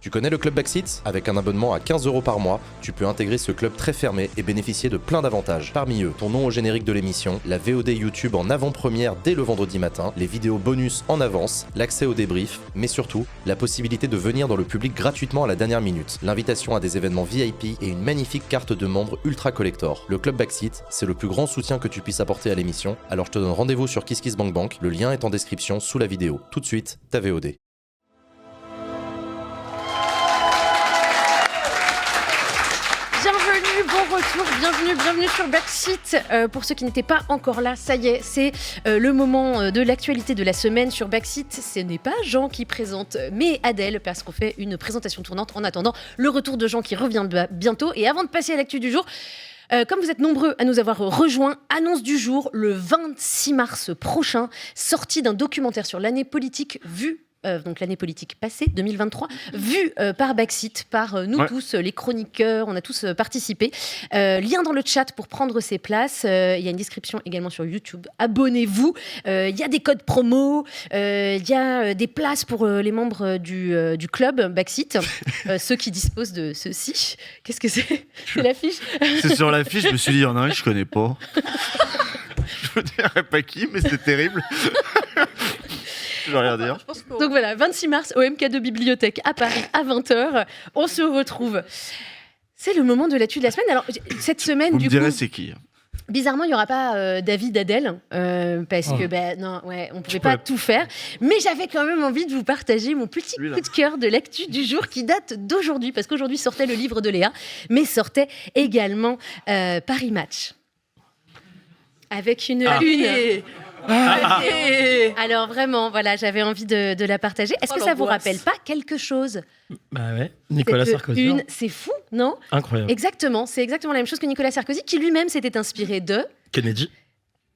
Tu connais le club Backseat ? Avec un abonnement à 15€ par mois, tu peux intégrer ce club très fermé et bénéficier de plein d'avantages. Parmi eux, ton nom au générique de l'émission, la VOD YouTube en avant-première dès le vendredi matin, les vidéos bonus en avance, l'accès au débrief, mais surtout, la possibilité de venir dans le public gratuitement à la dernière minute, l'invitation à des événements VIP et une magnifique carte de membre ultra collector. Le club Backseat, c'est le plus grand soutien que tu puisses apporter à l'émission, alors je te donne rendez-vous sur KissKissBankBank, le lien est en description sous la vidéo. Tout de suite, ta VOD. Bon retour, bienvenue sur Backseat. Pour ceux qui n'étaient pas encore là, ça y est, c'est le moment de l'actualité de la semaine sur Backseat. Ce n'est pas Jean qui présente, mais Adèle, parce qu'on fait une présentation tournante en attendant le retour de Jean qui revient bientôt. Et avant de passer à l'actu du jour, comme vous êtes nombreux à nous avoir rejoints, annonce du jour, le 26 mars prochain, sortie d'un documentaire sur l'année politique vue. Donc l'année politique passée, 2023, vue par Backseat, par nous tous, les chroniqueurs, on a tous participé. Lien dans le chat pour prendre ses places. Il y a une description également sur YouTube. Abonnez-vous. Il y a des codes promo. Il y a des places pour les membres du club Backseat, ceux qui disposent de ceci. Qu'est-ce que c'est ? C'est l'affiche ? C'est sur l'affiche, je me suis dit, il y en a un que je connais pas. Je ne dirais pas qui, mais c'est terrible. Je vais rien dire. Donc voilà, 26 mars au MK2 Bibliothèque à Paris à 20h. On se retrouve. C'est le moment de l'actu de la semaine. Alors, cette semaine, Vous du me coup, direz c'est qui. Bizarrement, il n'y aura pas David Adèle, parce que non, ouais, on ne pouvait pas tout faire. Mais j'avais quand même envie de vous partager mon petit coup de cœur de l'actu du jour qui date d'aujourd'hui, parce qu'aujourd'hui sortait le livre de Léa, mais sortait également Paris Match. Avec une une. Alors vraiment, voilà, j'avais envie de la partager. Est-ce que ça vous rappelle pas quelque chose ? Bah ouais, Nicolas Sarkozy. C'est fou, non ? Incroyable. Exactement, c'est exactement la même chose que Nicolas Sarkozy, qui lui-même s'était inspiré de... Kennedy.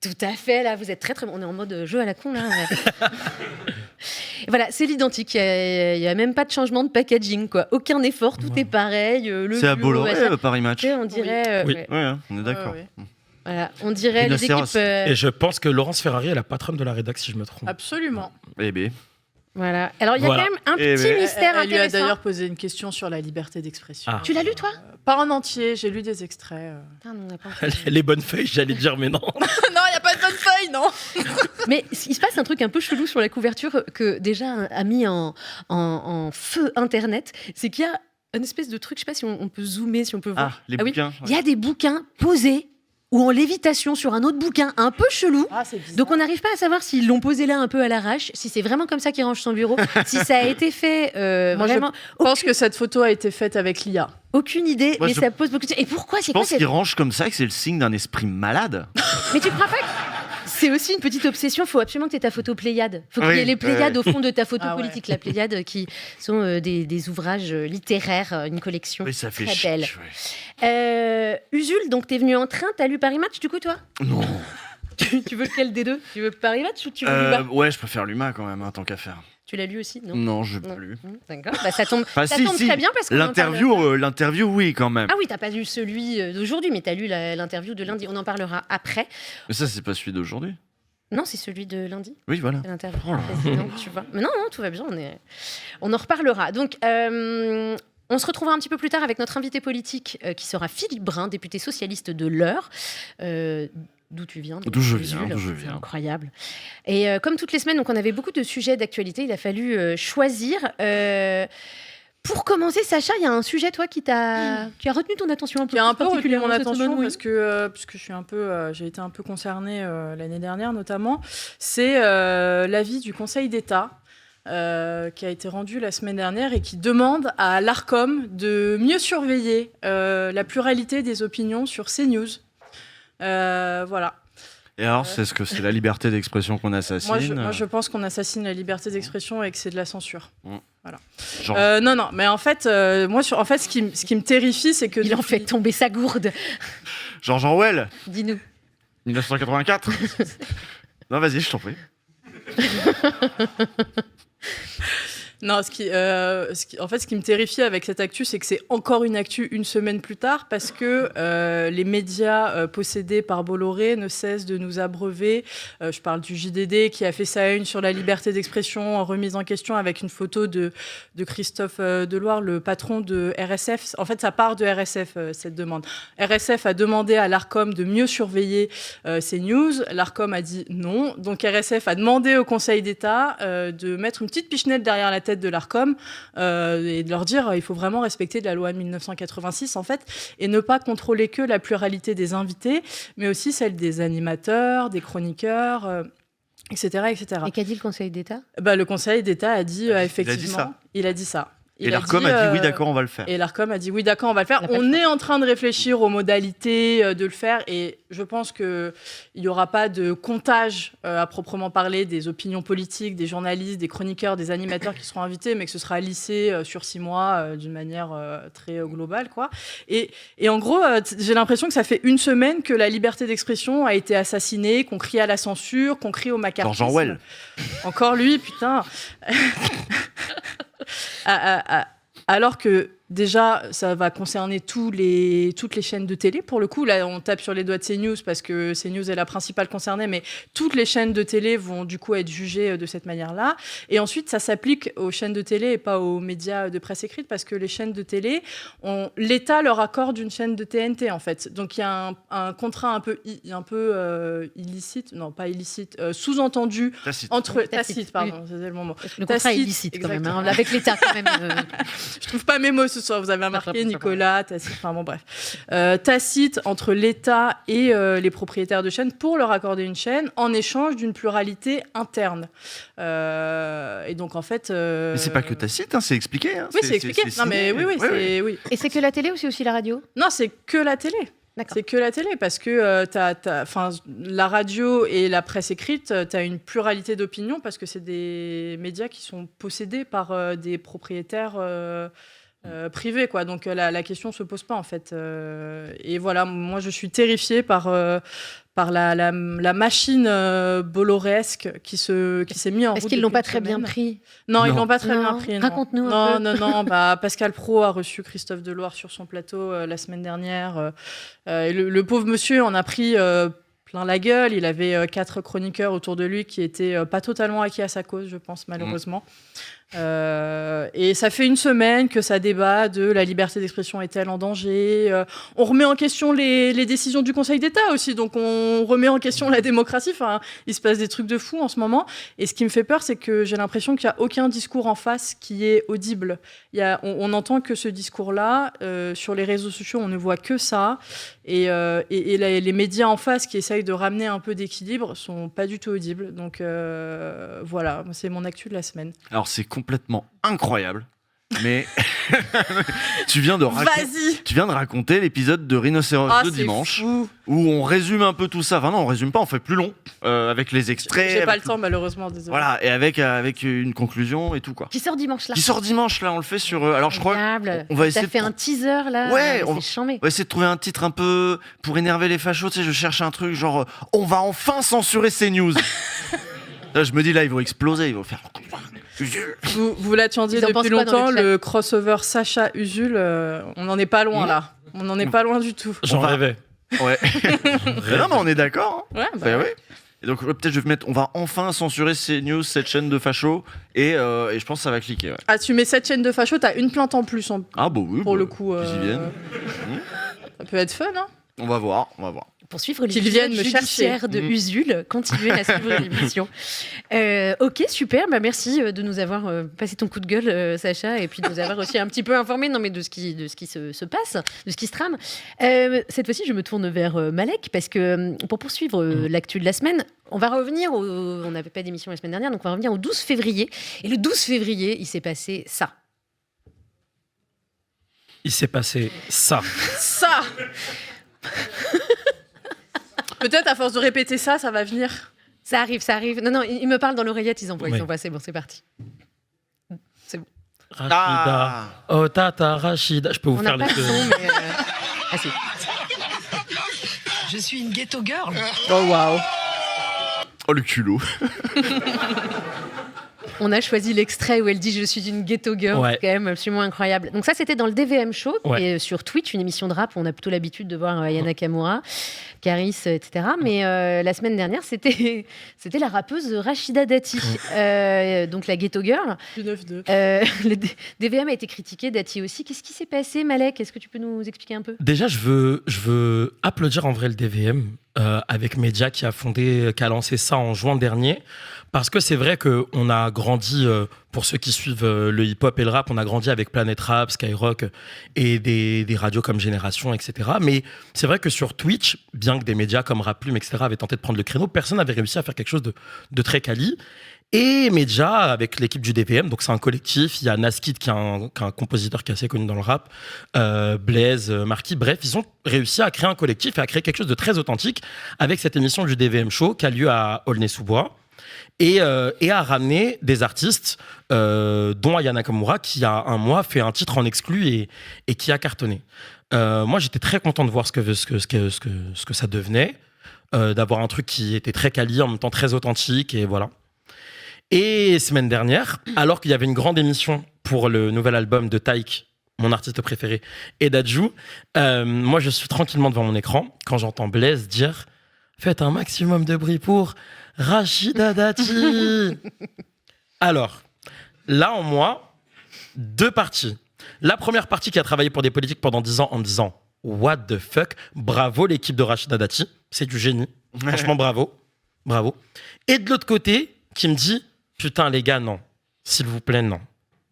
Tout à fait, là, vous êtes très très bon. On est en mode jeu à la con, là. Voilà, c'est l'identique. Il n'y a même pas de changement de packaging, quoi. Aucun effort, tout est pareil. C'est à Bolloré, Paris Match. On dirait... Oui. Ouais, on est d'accord. Voilà, on dirait les équipes... Et je pense que Laurence Ferrari est la patronne de la rédac, si je me trompe. Absolument. Eh bien. Voilà. Alors, il y a quand même un petit mystère elle lui a intéressant. d'ailleurs posé une question sur la liberté d'expression. Ah. Tu l'as lu, toi ? Pas en entier, j'ai lu des extraits. Ah, non, on n'a pas... Les bonnes feuilles, j'allais dire, mais non. Non, il n'y a pas de bonne feuille, non. Mais il se passe un truc un peu chelou sur la couverture que déjà a mis en feu Internet. C'est qu'il y a une espèce de truc, je ne sais pas si on peut zoomer, si on peut voir. Les bouquins. Il y a des bouquins posés ou en lévitation sur un autre bouquin un peu chelou. Ah, c'est bizarre. Donc on n'arrive pas à savoir s'ils l'ont posé là un peu à l'arrache, si c'est vraiment comme ça qu'il range son bureau, si ça a été fait Moi, vraiment... je pense que cette photo a été faite avec l'IA. Aucune idée, Moi, mais je- ça pose beaucoup de... Et pourquoi ? C'est Je quoi pense cette... qu'il range comme ça, que c'est le signe d'un esprit malade. Mais tu crois pas que c'est aussi une petite obsession ? Il faut absolument que tu aies ta photo Pléiade. Il faut qu'il y ait les Pléiades au fond de ta photo Ah ouais. politique. La Pléiade qui sont des ouvrages littéraires, une collection Oui, ça fait très chier. belle. Usul, donc t'es venu en train, t'as lu Paris Match du coup toi ? Non. Tu veux lequel des deux ? Tu veux Paris Match ou tu veux Luma ? Ouais, je préfère l'humain quand même, tant qu'à faire. Tu l'as lu aussi ? Non. Non, je l'ai Non. pas lu. D'accord, bah, ça tombe, Enfin, ça si, tombe si. très bien parce qu'on en L'interview, oui, quand même. Ah oui, t'as pas lu celui d'aujourd'hui, mais t'as lu l'interview de lundi. On en parlera après. Mais ça, c'est pas celui d'aujourd'hui. Non, c'est celui de lundi. Oui, voilà. C'est l'interview Oh là du président, tu vois. Mais non, tout va bien, on en reparlera. Donc, on se retrouvera un petit peu plus tard avec notre invité politique qui sera Philippe Brun, député socialiste de l'Eure. D'où tu viens D'où je Usul. viens, d'où je C'est viens. incroyable. Et comme toutes les semaines, donc on avait beaucoup de sujets d'actualité. Il a fallu choisir. Pour commencer, Sacha, il y a un sujet, toi, qui a retenu ton attention un peu Qui a un peu retenu particulièrement mon cette attention semaine, oui. parce que je suis un peu, j'ai été un peu concernée l'année dernière notamment. C'est l'avis du Conseil d'État qui a été rendu la semaine dernière et qui demande à l'Arcom de mieux surveiller la pluralité des opinions sur CNews. Voilà. Et alors, c'est ce que c'est la liberté d'expression qu'on assassine. Moi, je pense qu'on assassine la liberté d'expression et que c'est de la censure. Voilà. Genre, Non, mais en fait, ce qui me terrifie, c'est que Il en fait tomber sa gourde. George Orwell, Dis-nous. 1984. Non, vas-y, je t'en prie. Non, ce qui me terrifie avec cette actu, c'est que c'est encore une actu une semaine plus tard, parce que les médias possédés par Bolloré ne cessent de nous abreuver. Je parle du JDD qui a fait sa une sur la liberté d'expression remise en question avec une photo de Christophe Deloire, le patron de RSF. En fait, ça part de RSF, cette demande. RSF a demandé à l'Arcom de mieux surveiller ces news. L'Arcom a dit non. Donc RSF a demandé au Conseil d'État de mettre une petite pichenette derrière la tête de l'Arcom et de leur dire il faut vraiment respecter la loi de 1986 en fait, et ne pas contrôler que la pluralité des invités, mais aussi celle des animateurs, des chroniqueurs, etc., etc. Et qu'a dit le Conseil d'État ? Le Conseil d'État a dit effectivement, il a dit ça. Et l'Arcom a dit oui, d'accord, on va le faire. Et l'Arcom a dit oui, d'accord, on va le faire. On est en train de réfléchir aux modalités de le faire, et je pense qu'il n'y aura pas de comptage à proprement parler des opinions politiques, des journalistes, des chroniqueurs, des animateurs qui seront invités, mais que ce sera lissé sur 6 mois d'une manière très globale, quoi. Et en gros, j'ai l'impression que ça fait une semaine que la liberté d'expression a été assassinée, qu'on crie à la censure, qu'on crie au macartisme. George Orwell. Encore lui, putain. Alors que déjà, ça va concerner toutes les chaînes de télé. Pour le coup, là, on tape sur les doigts de CNews parce que CNews est la principale concernée, mais toutes les chaînes de télé vont du coup être jugées de cette manière-là. Et ensuite, ça s'applique aux chaînes de télé et pas aux médias de presse écrite, parce que les chaînes de télé, l'État leur accorde une chaîne de TNT, en fait. Donc, il y a un contrat un peu illicite, non, pas illicite, sous-entendu. Tacite, pardon, c'est le mot. Le contrat est illicite, quand même, hein, avec l'État, quand même. Je trouve pas mes mots ce soir, vous avez remarqué, Nicolas, tacite, enfin bon, bref. Tacite entre l'État et les propriétaires de chaînes pour leur accorder une chaîne en échange d'une pluralité interne. Et donc, en fait... Mais c'est pas que tacite, hein, c'est expliqué. Hein. Oui, c'est expliqué. Non, mais oui. Et c'est que la télé ou c'est aussi la radio ? Non, c'est que la télé. D'accord. C'est que la télé, parce que la radio et la presse écrite, tu as une pluralité d'opinions, parce que c'est des médias qui sont possédés par des propriétaires privés, quoi. Donc la question se pose pas, en fait. Et voilà, moi je suis terrifiée par la machine bolloresque qui s'est mis en route. Est-ce qu'ils l'ont pas très bien pris ? Non, ils l'ont pas très bien pris. Raconte-nous un peu. Non. Pascal Praud a reçu Christophe Deloire sur son plateau la semaine dernière. Et le pauvre monsieur en a pris plein la gueule. Il avait 4 chroniqueurs autour de lui qui étaient pas totalement acquis à sa cause, je pense, malheureusement. Et ça fait une semaine que ça débat de la liberté d'expression est-elle en danger. On remet en question les décisions du Conseil d'État aussi, donc on remet en question la démocratie. Enfin, il se passe des trucs de fou en ce moment, et ce qui me fait peur, c'est que j'ai l'impression qu'il n'y a aucun discours en face qui est audible. On n'entend que ce discours-là sur les réseaux sociaux, on ne voit que ça, et les médias en face qui essayent de ramener un peu d'équilibre sont pas du tout audibles. Donc voilà, c'est mon actu de la semaine. Alors c'est complètement incroyable, mais tu viens de raconter l'épisode de Rhinocéros de dimanche, où on résume un peu tout ça. Enfin non, on résume pas, on fait plus long, avec les extraits. J'ai pas le temps, malheureusement, désolé. Voilà, et avec une conclusion et tout, quoi. Qui sort dimanche, là. On le fait sur... alors je crois qu'on va essayer... T'as fait un teaser, là. Ouais, c'est chambé. On va essayer de trouver un titre un peu pour énerver les fachos. Tu sais, je cherche un truc genre on va enfin censurer ces news. Là, je me dis, là, ils vont exploser, ils vont faire... Vous l'attendiez depuis longtemps, le crossover Sacha-Usul, on n'en est pas loin, là. On n'en est pas loin du tout. J'en rêvais. Ouais. Non, mais on est d'accord. Hein. Ouais, ouais. Et donc, peut-être, je vais mettre... On va enfin censurer ces news, cette chaîne de fachos, et je pense que ça va cliquer. Ouais. Ah, tu mets cette chaîne de fachos, t'as une plainte en plus. Ah, bah oui. Pour le coup. Ils y viennent. Ça peut être fun, hein. On va voir. Pour suivre qu'ils viennent me judiciaire de Usul, continuez à suivre l'émission. Ok, super, merci de nous avoir passé ton coup de gueule, Sacha, et puis de nous avoir aussi un petit peu informé de ce qui se passe, de ce qui se trame. Cette fois-ci, je me tourne vers Malek, parce que pour poursuivre l'actu de la semaine, on va revenir on n'avait pas d'émission la semaine dernière, donc on va revenir au 12 février. Et le 12 février, il s'est passé ça. Il s'est passé ça. Ça. Peut-être à force de répéter ça va venir. Ça arrive. Non, il me parle dans l'oreillette, ils envoient, c'est bon, c'est parti. C'est bon. Rachida. Oh, tata, Rachida. Je peux vous faire les deux. Mais Ah si. Je suis une ghetto girl. Oh waouh. Oh le culot. On a choisi l'extrait où elle dit « Je suis une ghetto girl », c'est quand même absolument incroyable. Donc ça, c'était dans le DVM Show, et sur Twitch, une émission de rap où on a plutôt l'habitude de voir Aya Nakamura, Caris, etc. Mais la semaine dernière, c'était la rappeuse Rachida Dati, donc la ghetto girl. Du 9-2. Le DVM a été critiqué, Dati aussi. Qu'est-ce qui s'est passé, Malek? Est-ce que tu peux nous expliquer un peu? Déjà, je veux applaudir en vrai le DVM avec Media qui a lancé ça en juin dernier. Parce que c'est vrai qu'on a grandi, pour ceux qui suivent le hip-hop et le rap, on a grandi avec Planet Rap, Skyrock et des radios comme Génération, etc. Mais c'est vrai que sur Twitch, bien que des médias comme Rap Plume, etc. avaient tenté de prendre le créneau, personne n'avait réussi à faire quelque chose de très quali. Et Media, avec l'équipe du DVM, donc c'est un collectif, il y a Naskid qui est un compositeur qui est assez connu dans le rap, Blaise, Marquis, bref, ils ont réussi à créer un collectif et à créer quelque chose de très authentique avec cette émission du DVM Show qui a lieu à Aulnay-sous-Bois et à ramener des artistes, dont Aya Nakamura qui a un mois fait un titre en exclu et qui a cartonné. Moi j'étais très content de voir ce que ça devenait, d'avoir un truc qui était très quali, en même temps très authentique et voilà. Et semaine dernière, alors qu'il y avait une grande émission pour le nouvel album de Taïk, mon artiste préféré, et d'Adju, moi je suis tranquillement devant mon écran quand j'entends Blaise dire « Faites un maximum de bruit pour Rachida Dati ». Alors, là en moi, deux parties. La première partie qui a travaillé pour des politiques pendant 10 ans en me disant « What the fuck, bravo l'équipe de Rachida Dati, c'est du génie, franchement bravo, bravo ». Et de l'autre côté, qui me dit « Putain les gars, non, s'il vous plaît, non,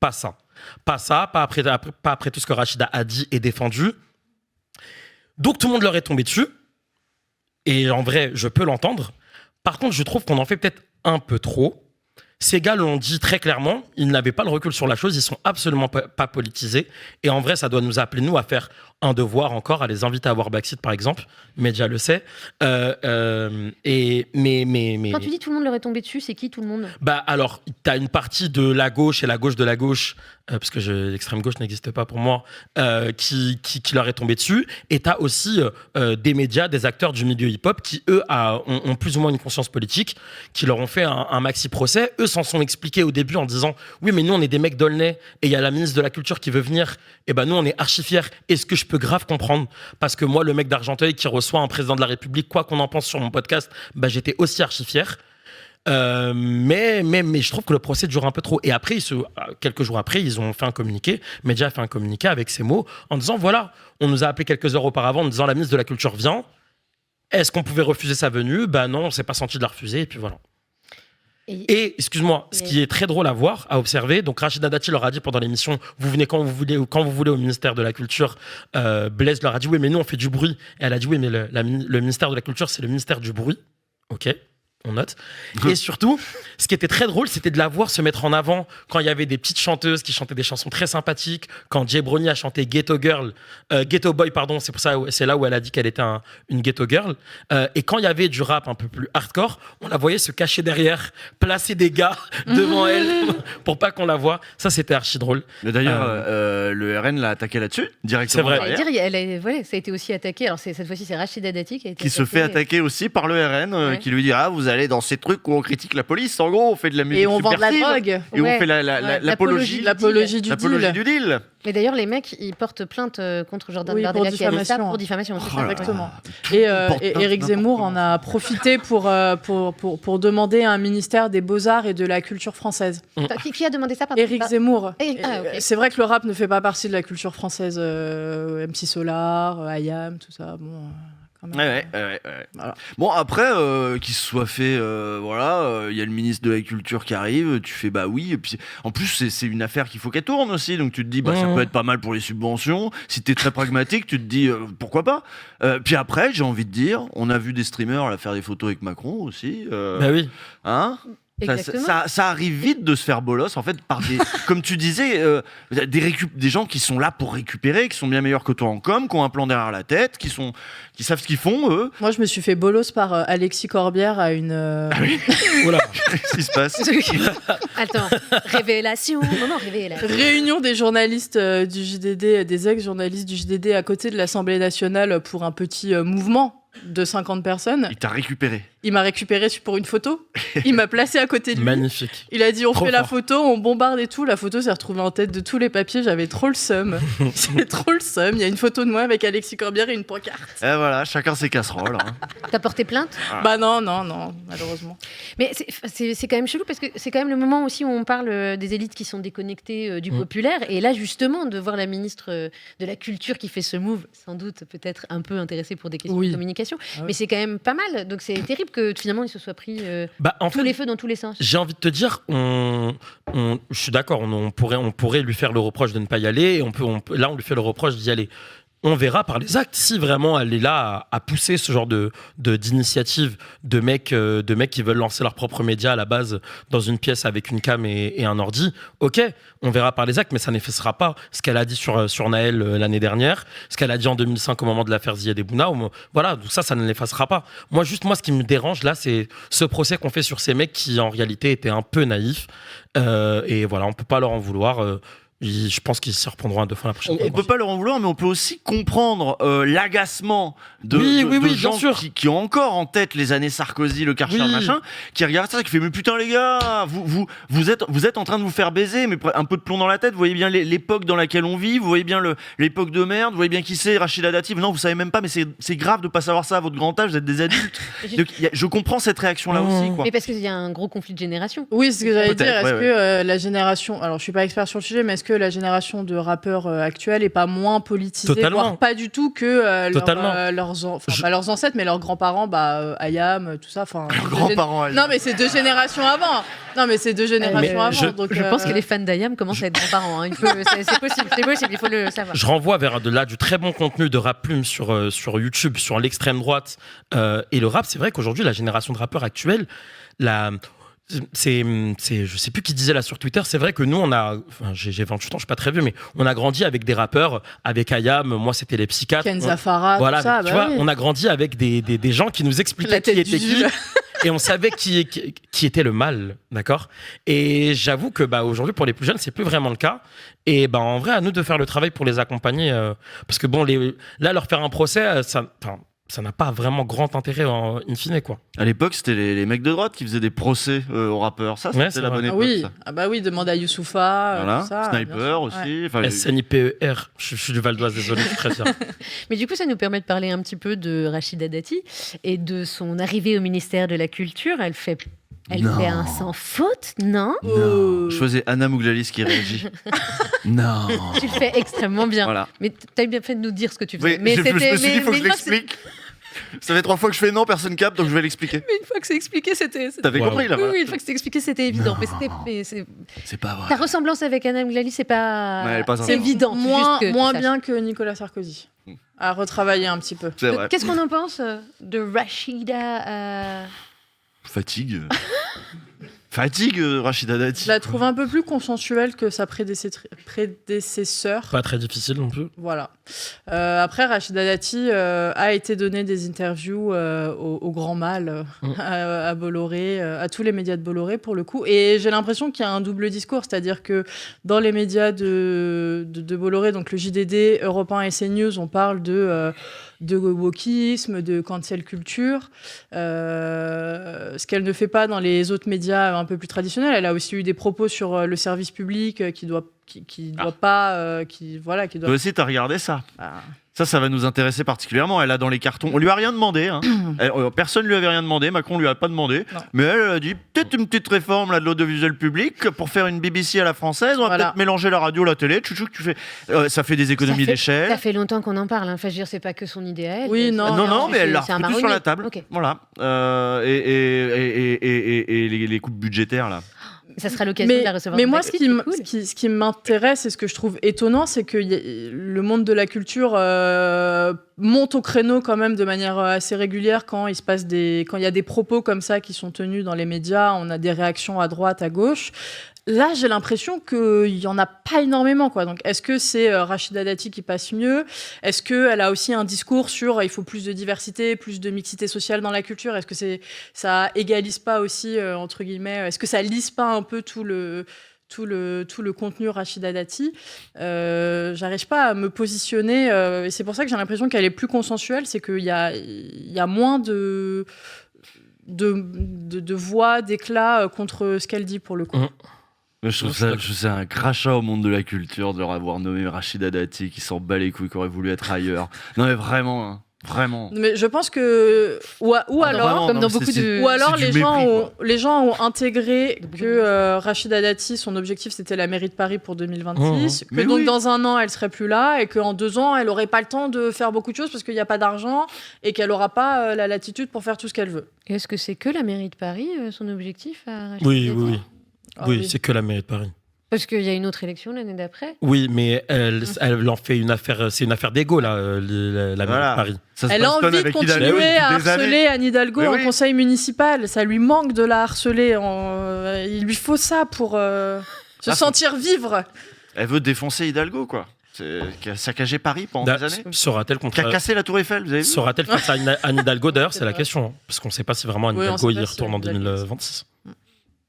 pas ça. Pas ça, pas après tout ce que Rachida a dit et défendu. » Donc tout le monde leur est tombé dessus. Et en vrai, je peux l'entendre. Par contre, je trouve qu'on en fait peut-être un peu trop. Ces gars l'ont dit très clairement, ils n'avaient pas le recul sur la chose, ils sont absolument pas politisés. Et en vrai, ça doit nous appeler, nous, à faire un devoir encore, à les inviter à voir Backseat, par exemple. Media le sait. Quand tu dis tout le monde leur est tombé dessus, c'est qui tout le monde? Bah alors, t'as une partie de la gauche et la gauche de la gauche, parce que l'extrême gauche n'existe pas pour moi, qui leur est tombé dessus. Et t'as aussi des médias, des acteurs du milieu hip-hop qui, eux, ont plus ou moins une conscience politique, qui leur ont fait un maxi-procès. Eux s'en sont expliqués au début en disant « Oui, mais nous, on est des mecs d'Aulnay et il y a la ministre de la Culture qui veut venir. Et ben nous, on est archi fiers. Est-ce que je peux grave comprendre? Parce que moi, le mec d'Argenteuil qui reçoit un président de la République, quoi qu'on en pense sur mon podcast, bah, j'étais aussi archi fier. Mais je trouve que le procès dure un peu trop. Et après, quelques jours après, ils ont fait un communiqué. Media a fait un communiqué avec ces mots en disant voilà, on nous a appelé quelques heures auparavant en disant la ministre de la Culture vient. Est-ce qu'on pouvait refuser sa venue? Ben non, on s'est pas senti de la refuser. Et puis voilà. Et excuse-moi, ce qui est très drôle à voir, à observer, donc Rachida Dati leur a dit pendant l'émission, vous venez quand vous voulez au ministère de la Culture. Blaise leur a dit oui, mais nous on fait du bruit. Et elle a dit oui, mais le ministère de la Culture, c'est le ministère du bruit. Ok, on note. Et surtout, ce qui était très drôle, c'était de la voir se mettre en avant quand il y avait des petites chanteuses qui chantaient des chansons très sympathiques, quand Jay Brownie a chanté Ghetto Boy, pardon, c'est là où elle a dit qu'elle était une Ghetto Girl. Et quand il y avait du rap un peu plus hardcore, on la voyait se cacher derrière, placer des gars devant elle pour pas qu'on la voie. Ça, c'était archi drôle. Mais d'ailleurs, le RN l'a attaqué là-dessus, directement. C'est vrai. Ça a été aussi attaqué. Alors cette fois-ci, c'est Rachida Dati qui a été qui se fait attaquer aussi par le RN, qui lui dit ah, vous allez dans ces trucs où on critique la police, en gros, on fait de la musique et on vend de la drogue et on fait l'apologie du deal. Mais d'ailleurs, les mecs, ils portent plainte contre Jordan Bardella qui a fait ça pour diffamation. Exactement. Et Éric Zemmour en a profité pour demander un ministère des Beaux-Arts et de la culture française. Qui a demandé ça? Éric Zemmour. Okay. C'est vrai que le rap ne fait pas partie de la culture française. MC Solar, IAM, tout ça. Bon. Ouais. Voilà. Bon, après, qu'il se soit fait, il y a le ministre de la Culture qui arrive, tu fais bah oui, et puis en plus, c'est une affaire qu'il faut qu'elle tourne aussi, donc tu te dis, bah ça peut être pas mal pour les subventions. Si t'es très pragmatique, tu te dis, pourquoi pas. Puis après, j'ai envie de dire, on a vu des streamers là, faire des photos avec Macron aussi. Bah oui. Hein? Ça arrive vite de se faire bolos en fait par des, comme tu disais, des gens qui sont là pour récupérer, qui sont bien meilleurs que toi en com, qui ont un plan derrière la tête, qui savent ce qu'ils font eux. Moi je me suis fait bolos par Alexis Corbière à une. Ah oui. Oula, qu'est-ce qui se passe? Attends, révélation. Non, révélation. Réunion des journalistes du JDD, des ex-journalistes du JDD à côté de l'Assemblée nationale pour un petit mouvement de 50 personnes. Il t'a récupéré. Il m'a récupéré pour une photo. Il m'a placé à côté de lui. Magnifique. Il a dit on Trop fait la fort. photo, on bombarde et tout. La photo s'est retrouvée en tête de tous les papiers. J'avais trop le seum. J'avais trop le seum. Il y a une photo de moi avec Alexis Corbière et une pancarte. Et voilà, chacun ses casseroles. Hein. T'as porté plainte? Bah non, malheureusement. Mais c'est quand même chelou parce que c'est quand même le moment aussi où on parle des élites qui sont déconnectées du populaire. Et là, justement, de voir la ministre de la Culture qui fait ce move, sans doute peut-être un peu intéressée pour des questions de communication. Ah oui. Mais c'est quand même pas mal. Donc c'est terrible que finalement il se soit pris En tous fait, les feux dans tous les sens. j'ai envie de te dire, je suis d'accord, on pourrait lui faire le reproche de ne pas y aller. Et là, on lui fait le reproche d'y aller. On verra par les actes si vraiment elle est là à pousser ce genre d'initiative de mecs qui veulent lancer leur propre média à la base dans une pièce avec une cam et un ordi. Ok, on verra par les actes, mais ça n'effacera pas ce qu'elle a dit sur Naël l'année dernière, ce qu'elle a dit en 2005 au moment de l'affaire Ziad Bouna. Voilà, donc ça ne l'effacera pas. Moi, ce qui me dérange là, c'est ce procès qu'on fait sur ces mecs qui en réalité étaient un peu naïfs. Et voilà, on peut pas leur en vouloir. Je pense qu'ils se reprendront à deux fois la prochaine fois. On peut pas leur en vouloir, mais on peut aussi comprendre l'agacement de gens qui ont encore en tête les années Sarkozy, le Karcher, machin, qui regardent ça, qui fait mais putain les gars, vous êtes en train de vous faire baiser, mais un peu de plomb dans la tête. Vous voyez bien l'époque dans laquelle on vit, vous voyez bien l'époque de merde, vous voyez bien qui c'est, Rachida Dati. Non, vous savez même pas, mais c'est grave de pas savoir ça à votre grand âge. Vous êtes des adultes. Donc, je comprends cette réaction là aussi, quoi. Mais parce qu'il y a un gros conflit de génération. Oui, c'est ce que j'allais dire. Est-ce ouais, que la génération, alors je suis pas expert sur le sujet, mais est-ce que la génération de rappeurs actuels est pas moins politisée, voire pas du tout que leurs ancêtres, mais leurs grands-parents, Ayam, tout ça. Leurs grands-parents. Non, mais c'est 2 générations avant. Donc, je pense que les fans d'Ayam commencent à être grands-parents. Hein. C'est possible, il faut le savoir. Je renvoie vers du très bon contenu de Rap Plume sur YouTube, sur l'extrême droite. Et le rap, c'est vrai qu'aujourd'hui, la génération de rappeurs actuels, je sais plus qui disait là sur Twitter, c'est vrai que nous j'ai 28 ans, je suis pas très vieux, mais on a grandi avec des rappeurs, avec Ayam, moi c'était les psychiatres, Kenza Farah, voilà, tout ça, tu vois, on a grandi avec des gens qui nous expliquaient qui était qui et on savait qui était le mal, d'accord. Et j'avoue que aujourd'hui pour les plus jeunes c'est plus vraiment le cas. Et en vrai à nous de faire le travail pour les accompagner, parce que là leur faire un procès, ça n'a pas vraiment grand intérêt in fine, quoi. À l'époque, c'était les mecs de droite qui faisaient des procès aux rappeurs. Ça, c'était la bonne époque. Oui. Ça. Ah bah oui, demande à Youssoufa. Voilà. Tout ça, Sniper aussi. Ouais. SNIPER. Je suis du Val d'Oise, désolé, je suis très fier. Mais du coup, ça nous permet de parler un petit peu de Rachida Dati et de son arrivée au ministère de la Culture. Elle fait un sans faute, non? Non. Je faisais Anna Mouglalis qui réagit. Non. Tu le fais extrêmement bien. Voilà. Mais tu as bien fait de nous dire ce que tu Oui, fais. Mais je me suis dit, il faut que je l'explique. Ça fait 3 fois que je fais non, personne capte, donc je vais l'expliquer. Mais une fois que c'est expliqué, c'était... T'avais compris, là? Oui, une fois que c'était expliqué, c'était évident. Mais c'est pas vrai. Ta ressemblance avec Anna Mouglalis, c'est pas... Ouais, c'est évident. Moins bien que Nicolas Sarkozy. À retravailler un petit peu. C'est vrai. Qu'est-ce qu'on en pense de Rachida Fatigue. Rachida Dati. Je la trouve un peu plus consensuelle que sa prédécesseur. Pas très difficile non plus. Voilà. Après, Rachida Dati a été donné des interviews au Grand Mal, à Bolloré, à tous les médias de Bolloré pour le coup. Et j'ai l'impression qu'il y a un double discours, c'est-à-dire que dans les médias de Bolloré, donc le JDD, Europe 1 et CNews, on parle de wokisme, de cancel culture, ce qu'elle ne fait pas dans les autres médias un peu plus traditionnels. Elle a aussi eu des propos sur le service public qui doit pas... Toi aussi, t'as regardé ça. Ça va nous intéresser particulièrement. Elle a dans les cartons... On lui a rien demandé. Hein. Personne lui avait rien demandé. Macron lui a pas demandé. Non. Mais elle a dit peut-être une petite réforme là, de l'audiovisuel public pour faire une BBC à la française. On va peut-être mélanger la radio, la télé. Tu fais... ça fait des économies d'échelle. Ça fait longtemps qu'on en parle. Hein. Enfin, je veux dire, c'est pas que son idée à elle. Oui, non, mais elle l'a refoutu sur la table. Okay. Voilà. Et les coupes budgétaires, là. Ça sera l'occasion de la recevoir. Mais moi, ce qui m'intéresse et ce que je trouve étonnant, c'est que le monde de la culture monte au créneau quand même de manière assez régulière quand il y a des propos comme ça qui sont tenus dans les médias. On a des réactions à droite, à gauche. Là, j'ai l'impression qu'il n'y en a pas énormément, quoi. Donc, est-ce que c'est Rachida Dati qui passe mieux? Est-ce qu'elle a aussi un discours sur il faut plus de diversité, plus de mixité sociale dans la culture? Est-ce que ça égalise pas aussi, entre guillemets, est-ce que ça lisse pas un peu tout le contenu Rachida Dati? J'arrive pas à me positionner, et c'est pour ça que j'ai l'impression qu'elle est plus consensuelle, c'est qu'il y a moins de de voix, d'éclat contre ce qu'elle dit pour le coup. Je trouve ça un crachat au monde de la culture de leur avoir nommé Rachida Dati qui s'en bat les couilles, qui aurait voulu être ailleurs. Non mais vraiment, hein. Vraiment. Mais je pense que ou alors vraiment, comme dans beaucoup de ou alors les gens ont intégré que Rachida Dati, son objectif c'était la mairie de Paris pour 2026, que donc dans un an elle serait plus là et qu'en 2 ans elle aurait pas le temps de faire beaucoup de choses parce qu'il n'y a pas d'argent et qu'elle aura pas la latitude pour faire tout ce qu'elle veut. Et est-ce que c'est que la mairie de Paris son objectif à Rachida Oui, Dati? oui. Oui, c'est que la mairie de Paris. Parce qu'il y a une autre élection l'année d'après. Oui, mais elle en fait une affaire. C'est une affaire d'égo là, la mairie de Paris. Elle a envie de continuer à harceler Anne Hidalgo en conseil municipal. Ça lui manque de la harceler. Il lui faut ça pour se sentir vivre. Elle veut défoncer Hidalgo, quoi. Qui a saccagé Paris pendant des années. Sera-t-elle Qui a cassé la Tour Eiffel, vous avez vu? Sera-elle face à Anne Hidalgo? D'ailleurs, c'est la question. Parce qu'on ne sait pas si vraiment Anne Hidalgo y retourne en 2026.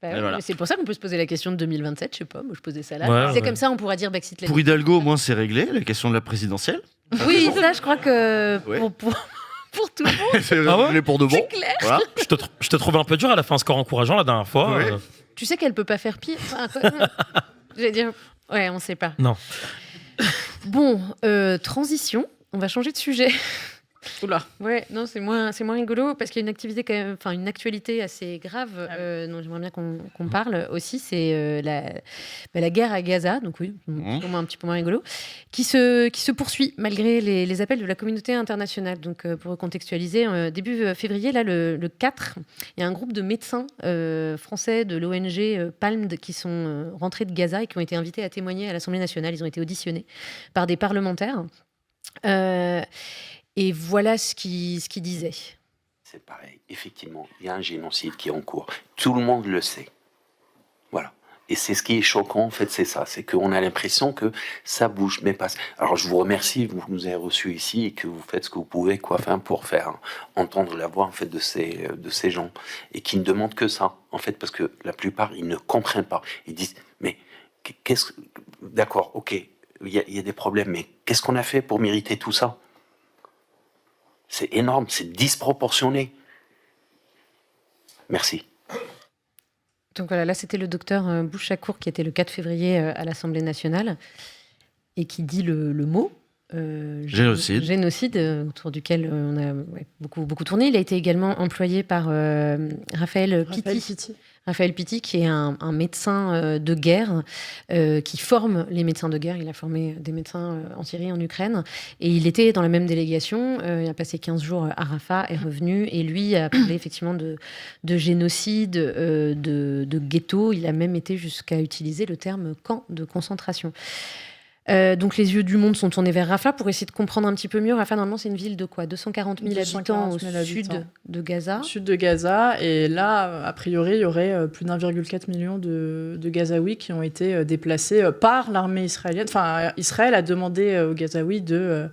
Voilà. C'est pour ça qu'on peut se poser la question de 2027, je sais pas, moi je posais ça là. Ouais, c'est comme ça, on pourra dire Backseat. Pour Hidalgo, au moins c'est réglé, la question de la présidentielle. Oui, ça je crois que pour tout le monde, c'est réglé pour de bon. C'est clair. Voilà. Je te trouvais un peu dur, elle a fait un score encourageant la dernière fois. Oui. Tu sais qu'elle peut pas faire pire. Je vais dire, ouais, on sait pas. Non. Bon, transition, on va changer de sujet. Oula. Ouais, non, c'est moins rigolo parce qu'il y a une activité quand même, enfin une actualité assez grave dont j'aimerais bien qu'on parle aussi, c'est la guerre à Gaza, donc oui, un petit peu moins rigolo, qui se poursuit malgré les appels de la communauté internationale. Donc pour contextualiser, début février, là le 4, il y a un groupe de médecins français de l'ONG Palmed qui sont rentrés de Gaza et qui ont été invités à témoigner à l'Assemblée nationale. Ils ont été auditionnés par des parlementaires. Et voilà ce qu'il disait. C'est pareil. Effectivement, il y a un génocide qui est en cours. Tout le monde le sait. Voilà. Et c'est ce qui est choquant, en fait, c'est ça. C'est qu'on a l'impression que ça bouge, mais pas. Alors, je vous remercie, vous nous avez reçus ici et que vous faites ce que vous pouvez, pour faire entendre la voix, en fait, de ces gens. Et qui ne demandent que ça, en fait, parce que la plupart, ils ne comprennent pas. Ils disent, mais d'accord, ok, il y a des problèmes, mais qu'est-ce qu'on a fait pour mériter tout ça? C'est énorme, c'est disproportionné. Merci. Donc voilà, là c'était le docteur Bouchakour qui était le 4 février à l'Assemblée nationale et qui dit le mot génocide, autour duquel on a beaucoup tourné. Il a été également employé par Raphaël Pitti, qui est un médecin de guerre qui forme les médecins de guerre. Il a formé des médecins en Syrie, en Ukraine. Et il était dans la même délégation. Il a passé 15 jours à Rafah, est revenu. Et lui a parlé effectivement de génocide, de ghetto. Il a même été jusqu'à utiliser le terme camp de concentration. Donc les yeux du monde sont tournés vers Rafah pour essayer de comprendre un petit peu mieux. Rafah, normalement, c'est une ville de quoi? 240 000 habitants au sud de Gaza. Sud de Gaza. Et là, a priori, il y aurait plus d'1,4 million de Gazaouis qui ont été déplacés par l'armée israélienne. Enfin, Israël a demandé aux Gazaouis de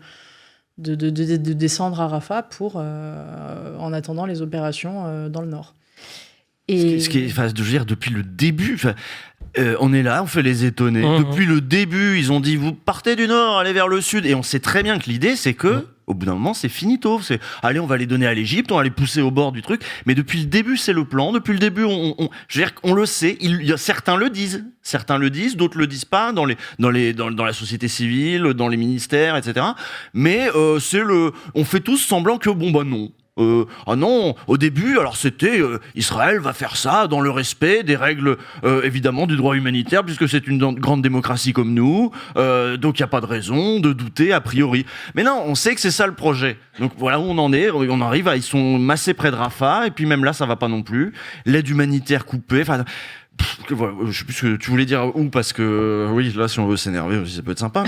descendre à Rafah en attendant les opérations dans le nord. Et ce qui est, je veux dire, depuis le début, on est là, on fait les étonnés. Depuis le début, ils ont dit vous partez du nord, allez vers le sud, et on sait très bien que l'idée, c'est que au bout d'un moment, c'est finito. C'est allez, on va les donner à l'Égypte, on va les pousser au bord du truc. Mais depuis le début, c'est le plan. Depuis le début, je veux dire, on le sait. Certains le disent, d'autres le disent pas dans la société civile, dans les ministères, etc. Mais on fait tous semblant que non. Non, au début, alors c'était Israël va faire ça dans le respect des règles évidemment du droit humanitaire puisque c'est une grande démocratie comme nous, donc il n'y a pas de raison de douter a priori. Mais non, on sait que c'est ça le projet. Donc voilà où on en est, on arrive ils sont massés près de Rafah et puis même là ça va pas non plus. L'aide humanitaire coupée, enfin. Je sais plus ce que tu voulais dire où parce que oui là si on veut s'énerver aussi ça peut être sympa.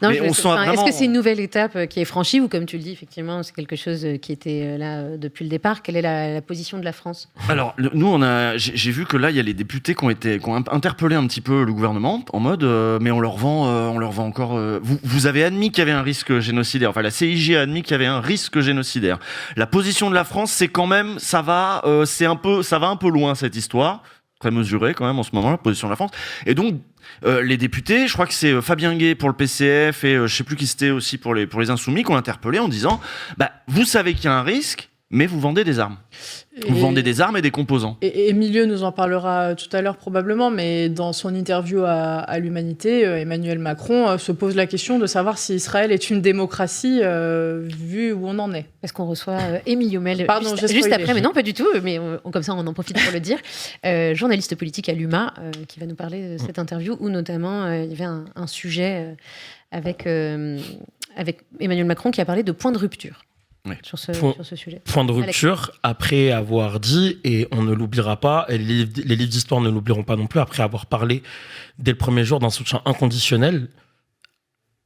Non, est-ce que c'est une nouvelle étape qui est franchie ou comme tu le dis, effectivement, c'est quelque chose qui était là depuis le départ? Quelle est la position de la France? Alors, nous, j'ai vu que là, il y a les députés qui ont interpellé un petit peu le gouvernement en mode, mais on leur vend encore. Vous avez admis qu'il y avait un risque génocidaire. Enfin, la CIJ a admis qu'il y avait un risque génocidaire. La position de la France, c'est quand même, ça va un peu loin cette histoire. Très mesurée quand même en ce moment, la position de la France. Et donc, les députés, je crois que c'est Fabien Gay pour le PCF et je sais plus qui c'était aussi pour les Insoumis, qui ont interpellé en disant vous savez qu'il y a un risque, mais vous vendez des armes. Vous vendez des armes et des composants. Et Milieu nous en parlera tout à l'heure probablement, mais dans son interview à l'Humanité, Emmanuel Macron se pose la question de savoir si Israël est une démocratie vu où on en est. Parce qu'on reçoit Émile Youmel Pardon, juste après, mais non, pas du tout, mais comme ça on en profite pour le dire. Journaliste politique à l'UMA, qui va nous parler de cette interview où notamment il y avait un sujet avec Emmanuel Macron qui a parlé de point de rupture. Oui. Sur ce sujet. Point de rupture, après avoir dit, et on ne l'oubliera pas, et les livres d'histoire ne l'oublieront pas non plus, après avoir parlé dès le premier jour d'un soutien inconditionnel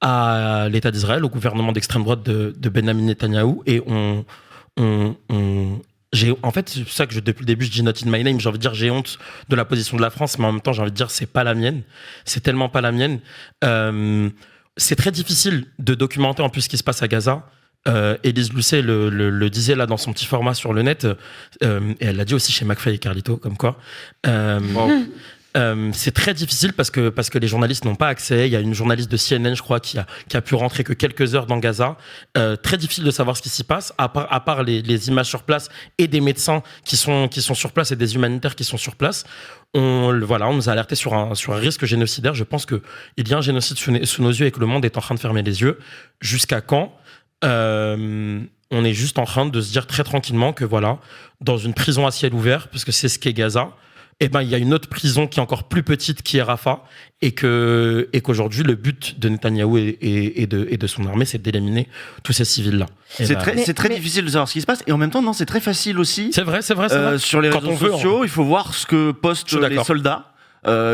à l'État d'Israël, au gouvernement d'extrême droite de Benjamin Netanyahou, et en fait, c'est pour ça que depuis le début, je dis not in my name. J'ai envie de dire, j'ai honte de la position de la France, mais en même temps, j'ai envie de dire, c'est pas la mienne. C'est tellement pas la mienne. C'est très difficile de documenter en plus ce qui se passe à Gaza. Élise Lucet le disait là dans son petit format sur le net, et elle l'a dit aussi chez McFly et Carlito, comme quoi. C'est très difficile parce que les journalistes n'ont pas accès. Il y a une journaliste de CNN, je crois, qui a pu rentrer que quelques heures dans Gaza. Très difficile de savoir ce qui s'y passe, à part les images sur place et des médecins qui sont sur place et des humanitaires qui sont sur place. On nous a alerté sur un risque génocidaire. Je pense qu'il y a un génocide sous nos yeux et que le monde est en train de fermer les yeux. Jusqu'à quand ? On est juste en train de se dire très tranquillement que voilà, dans une prison à ciel ouvert, parce que c'est ce qu'est Gaza, il y a une autre prison qui est encore plus petite, qui est Rafah, et qu'aujourd'hui le but de Netanyahou et de son armée, c'est d'éliminer tous ces civils-là. C'est très difficile de savoir ce qui se passe, et en même temps, non, c'est très facile aussi. C'est vrai. Sur les réseaux sociaux, il faut voir ce que postent les soldats.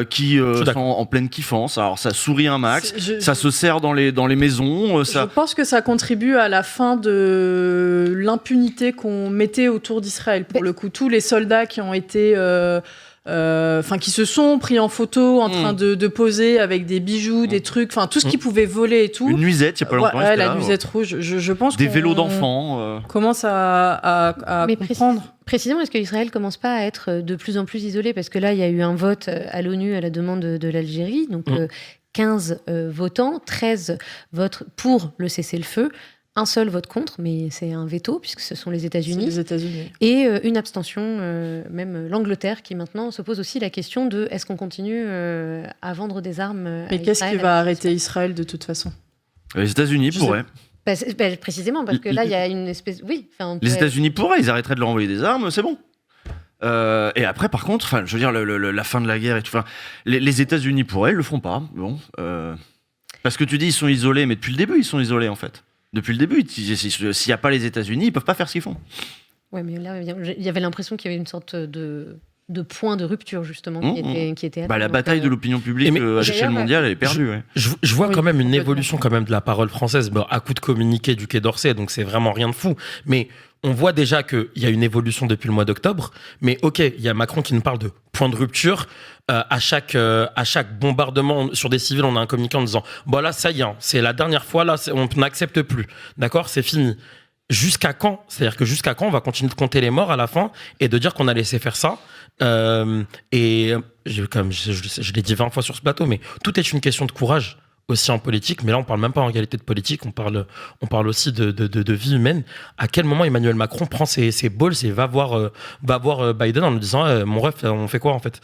Qui sont en pleine kiffance. Alors ça sourit un max, ça se serre dans les maisons. Je pense que ça contribue à la fin de l'impunité qu'on mettait autour d'Israël. Pour le coup, tous les soldats qui ont été... qui se sont pris en photo en train de poser avec des bijoux, des trucs, tout ce qu'ils pouvaient voler et tout. Une nuisette, il n'y a pas longtemps. La nuisette rouge. Je pense des vélos d'enfants. Commence à comprendre. Précisément, est-ce qu'Israël commence pas à être de plus en plus isolé ? Parce que là, il y a eu un vote à l'ONU à la demande de l'Algérie, donc 15 votants, 13 votent pour le cessez-le-feu. Un seul vote contre, mais c'est un veto, puisque ce sont les États-Unis. Et une abstention, même l'Angleterre, qui maintenant se pose aussi la question de est-ce qu'on continue à vendre des armes à Mais qu'est-ce qui va arrêter Israël de toute façon ? Les États-unis pourraient. Précisément, parce que là, il y a une espèce... Les États-Unis pourraient, ils arrêteraient de leur envoyer des armes, c'est bon. Et après, par contre, je veux dire, la fin de la guerre et tout, les États-Unis pourraient, ils le font pas. Bon, parce que tu dis, ils sont isolés, mais depuis le début, ils sont isolés, en fait. Depuis le début, s'il n'y a pas les États-Unis, ils peuvent pas faire ce qu'ils font. Ouais, mais là, il y avait l'impression qu'il y avait une sorte de point de rupture, justement, qui était la bataille de l'opinion publique à l'échelle mondiale, elle est perdue. Je vois quand même une évolution quand même de la parole française, à coup de communiqué du Quai d'Orsay, donc c'est vraiment rien de fou. Mais on voit déjà qu'il y a une évolution depuis le mois d'octobre. Mais ok, il y a Macron qui nous parle de point de rupture. À chaque bombardement sur des civils, on a un communiqué en disant là, ça y est, c'est la dernière fois, là, on n'accepte plus. D'accord, c'est fini. Jusqu'à quand ? C'est-à-dire que jusqu'à quand on va continuer de compter les morts à la fin et de dire qu'on a laissé faire ça ? Et comme je l'ai dit 20 fois sur ce plateau, mais tout est une question de courage aussi en politique. Mais là, on parle même pas en réalité de politique, on parle aussi de vie humaine. À quel moment Emmanuel Macron prend ses balls et va voir Biden en lui disant mon ref, on fait quoi en fait ?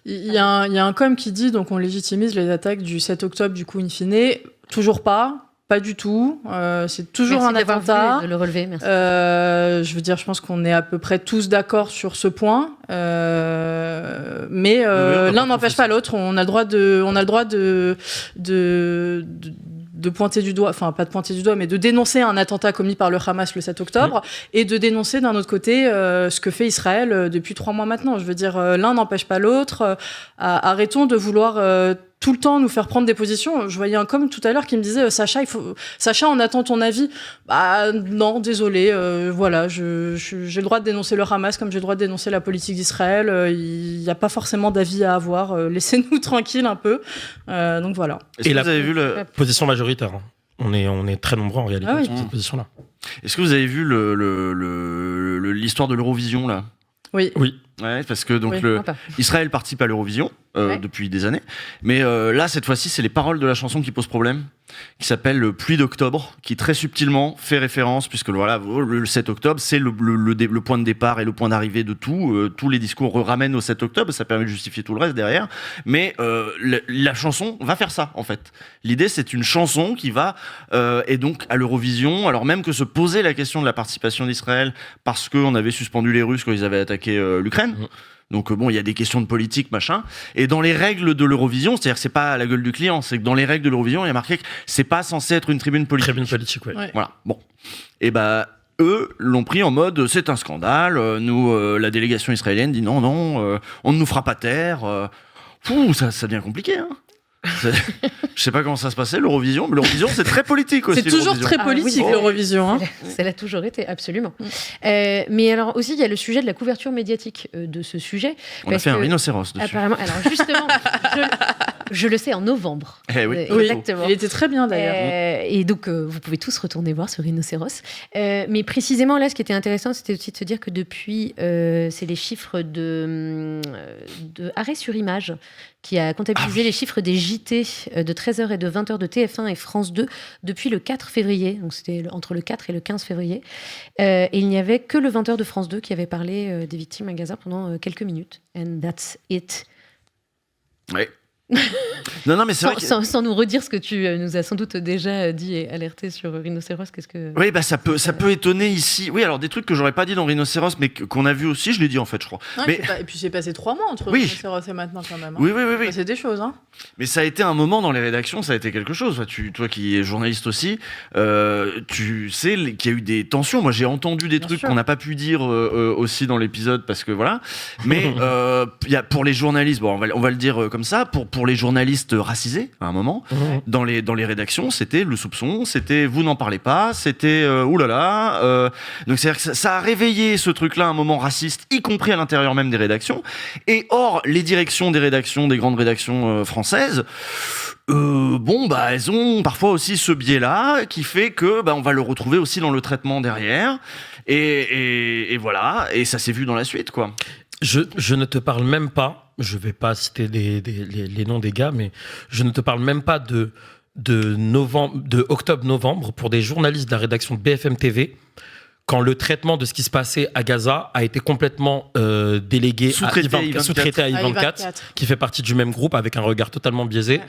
Il y a un com qui dit donc on légitimise les attaques du 7 octobre du coup in fine. Toujours pas. Pas du tout. C'est toujours un attentat. De le relever, merci. Je veux dire, je pense qu'on est à peu près tous d'accord sur ce point. Mais l'un n'empêche pas l'autre. On a le droit de pointer du doigt, enfin pas de pointer du doigt, mais de dénoncer un attentat commis par le Hamas le 7 octobre et de dénoncer d'un autre côté ce que fait Israël depuis 3 mois maintenant. Je veux dire, l'un n'empêche pas l'autre. Arrêtons de vouloir tout le temps nous faire prendre des positions. Je voyais un com tout à l'heure qui me disait Sacha, on attend ton avis. Non, désolé, voilà, j'ai le droit de dénoncer le Hamas comme j'ai le droit de dénoncer la politique d'Israël. Il n'y a pas forcément d'avis à avoir. Laissez-nous tranquilles un peu. Donc voilà. Est-ce que vous avez vu la position majoritaire ? On est très nombreux en réalité sur cette position-là. Est-ce que vous avez vu l'histoire de l'Eurovision là ? Oui. Ouais, parce que donc Oui, Israël participe à l'Eurovision depuis des années, mais là cette fois-ci c'est les paroles de la chanson qui posent problème, qui s'appelle Pluie d'octobre, qui très subtilement fait référence, puisque voilà, le 7 octobre c'est le point de départ et le point d'arrivée de tout, tous les discours ramènent au 7 octobre, ça permet de justifier tout le reste derrière, mais la chanson va faire ça en fait. L'idée c'est une chanson qui va et donc à l'Eurovision, alors même que se posait la question de la participation d'Israël parce qu'on avait suspendu les Russes quand ils avaient attaqué l'Ukraine. Donc bon, il y a des questions de politique, machin. Et dans les règles de l'Eurovision, c'est-à-dire que c'est pas à la gueule du client, c'est que dans les règles de l'Eurovision, il y a marqué que c'est pas censé être une tribune politique. Tribune politique, ouais. Voilà. Bon. Et eux l'ont pris en mode c'est un scandale. Nous, la délégation israélienne dit non, on ne nous fera pas taire. Ça devient compliqué, hein. Je sais pas comment ça se passait l'Eurovision, mais l'Eurovision c'est très politique aussi. C'est toujours très politique l'Eurovision. Ça l'a toujours été, absolument. Mais alors aussi il y a le sujet de la couverture médiatique de ce sujet. On a fait un rhinocéros dessus. Apparemment, alors justement, je le sais en novembre. Oui. Exactement. Il était très bien d'ailleurs. Et donc vous pouvez tous retourner voir ce rhinocéros. Mais précisément là, ce qui était intéressant, c'était aussi de se dire que depuis, c'est les chiffres de Arrêt sur Image qui a comptabilisé les chiffres des JT de 13h et de 20h de TF1 et France 2 depuis le 4 février. Donc c'était entre le 4 et le 15 février. Et il n'y avait que le 20h de France 2 qui avait parlé des victimes à Gaza pendant quelques minutes. And that's it. Ouais. Non, mais c'est vrai que... sans nous redire ce que tu nous as sans doute déjà dit et alerté sur Rhinocéros, qu'est-ce que... Oui, ça peut étonner ici. Oui, alors des trucs que j'aurais pas dit dans Rhinocéros, mais qu'on a vu aussi, je l'ai dit en fait, je crois. Et puis c'est passé 3 mois entre Rhinocéros et maintenant quand même. Oui. C'est des choses, hein. Mais ça a été un moment dans les rédactions, ça a été quelque chose. Toi qui es journaliste aussi, tu sais qu'il y a eu des tensions. Moi, j'ai entendu des trucs qu'on n'a pas pu dire aussi dans l'épisode parce que voilà. Mais pour les journalistes, bon, on va le dire comme ça, pour les journalistes racisés à un moment, dans les rédactions, c'était le soupçon, c'était vous n'en parlez pas, c'était oulala. Donc c'est-à-dire que ça a réveillé ce truc-là, un moment raciste, y compris à l'intérieur même des rédactions. Et or, les directions des grandes rédactions françaiise, elles ont parfois aussi ce biais-là qui fait que on va le retrouver aussi dans le traitement derrière et voilà, et ça s'est vu dans la suite, quoi. Je ne te parle même pas, je vais pas citer les noms des gars, mais je ne te parle même pas de octobre-novembre pour des journalistes de la rédaction de BFM TV, quand le traitement de ce qui se passait à Gaza a été complètement délégué sous-traité à I24, qui fait partie du même groupe avec un regard totalement biaisé.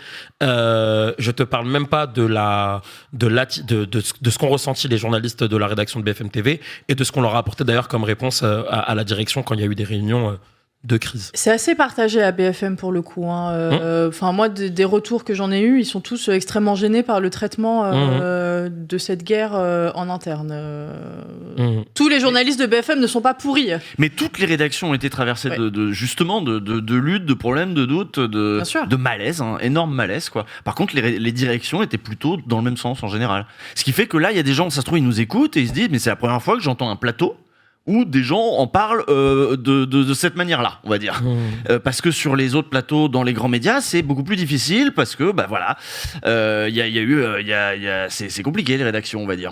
Je te parle même pas de ce qu'ont ressenti les journalistes de la rédaction de BFM TV et de ce qu'on leur a apporté d'ailleurs comme réponse à la direction quand il y a eu des réunions de crise. C'est assez partagé à BFM pour le coup. Moi, des retours que j'en ai eus, ils sont tous extrêmement gênés par le traitement de cette guerre en interne. Tous les journalistes de BFM ne sont pas pourris. Mais toutes les rédactions ont été traversées justement de luttes, de problèmes, de doutes, de malaise, énorme malaise, quoi. Par contre, les directions étaient plutôt dans le même sens en général. Ce qui fait que là, il y a des gens, ça se trouve, ils nous écoutent et ils se disent, mais c'est la première fois que j'entends un plateau où des gens en parlent de cette manière-là, on va dire. Parce que sur les autres plateaux, dans les grands médias, c'est beaucoup plus difficile parce que, c'est compliqué les rédactions, on va dire.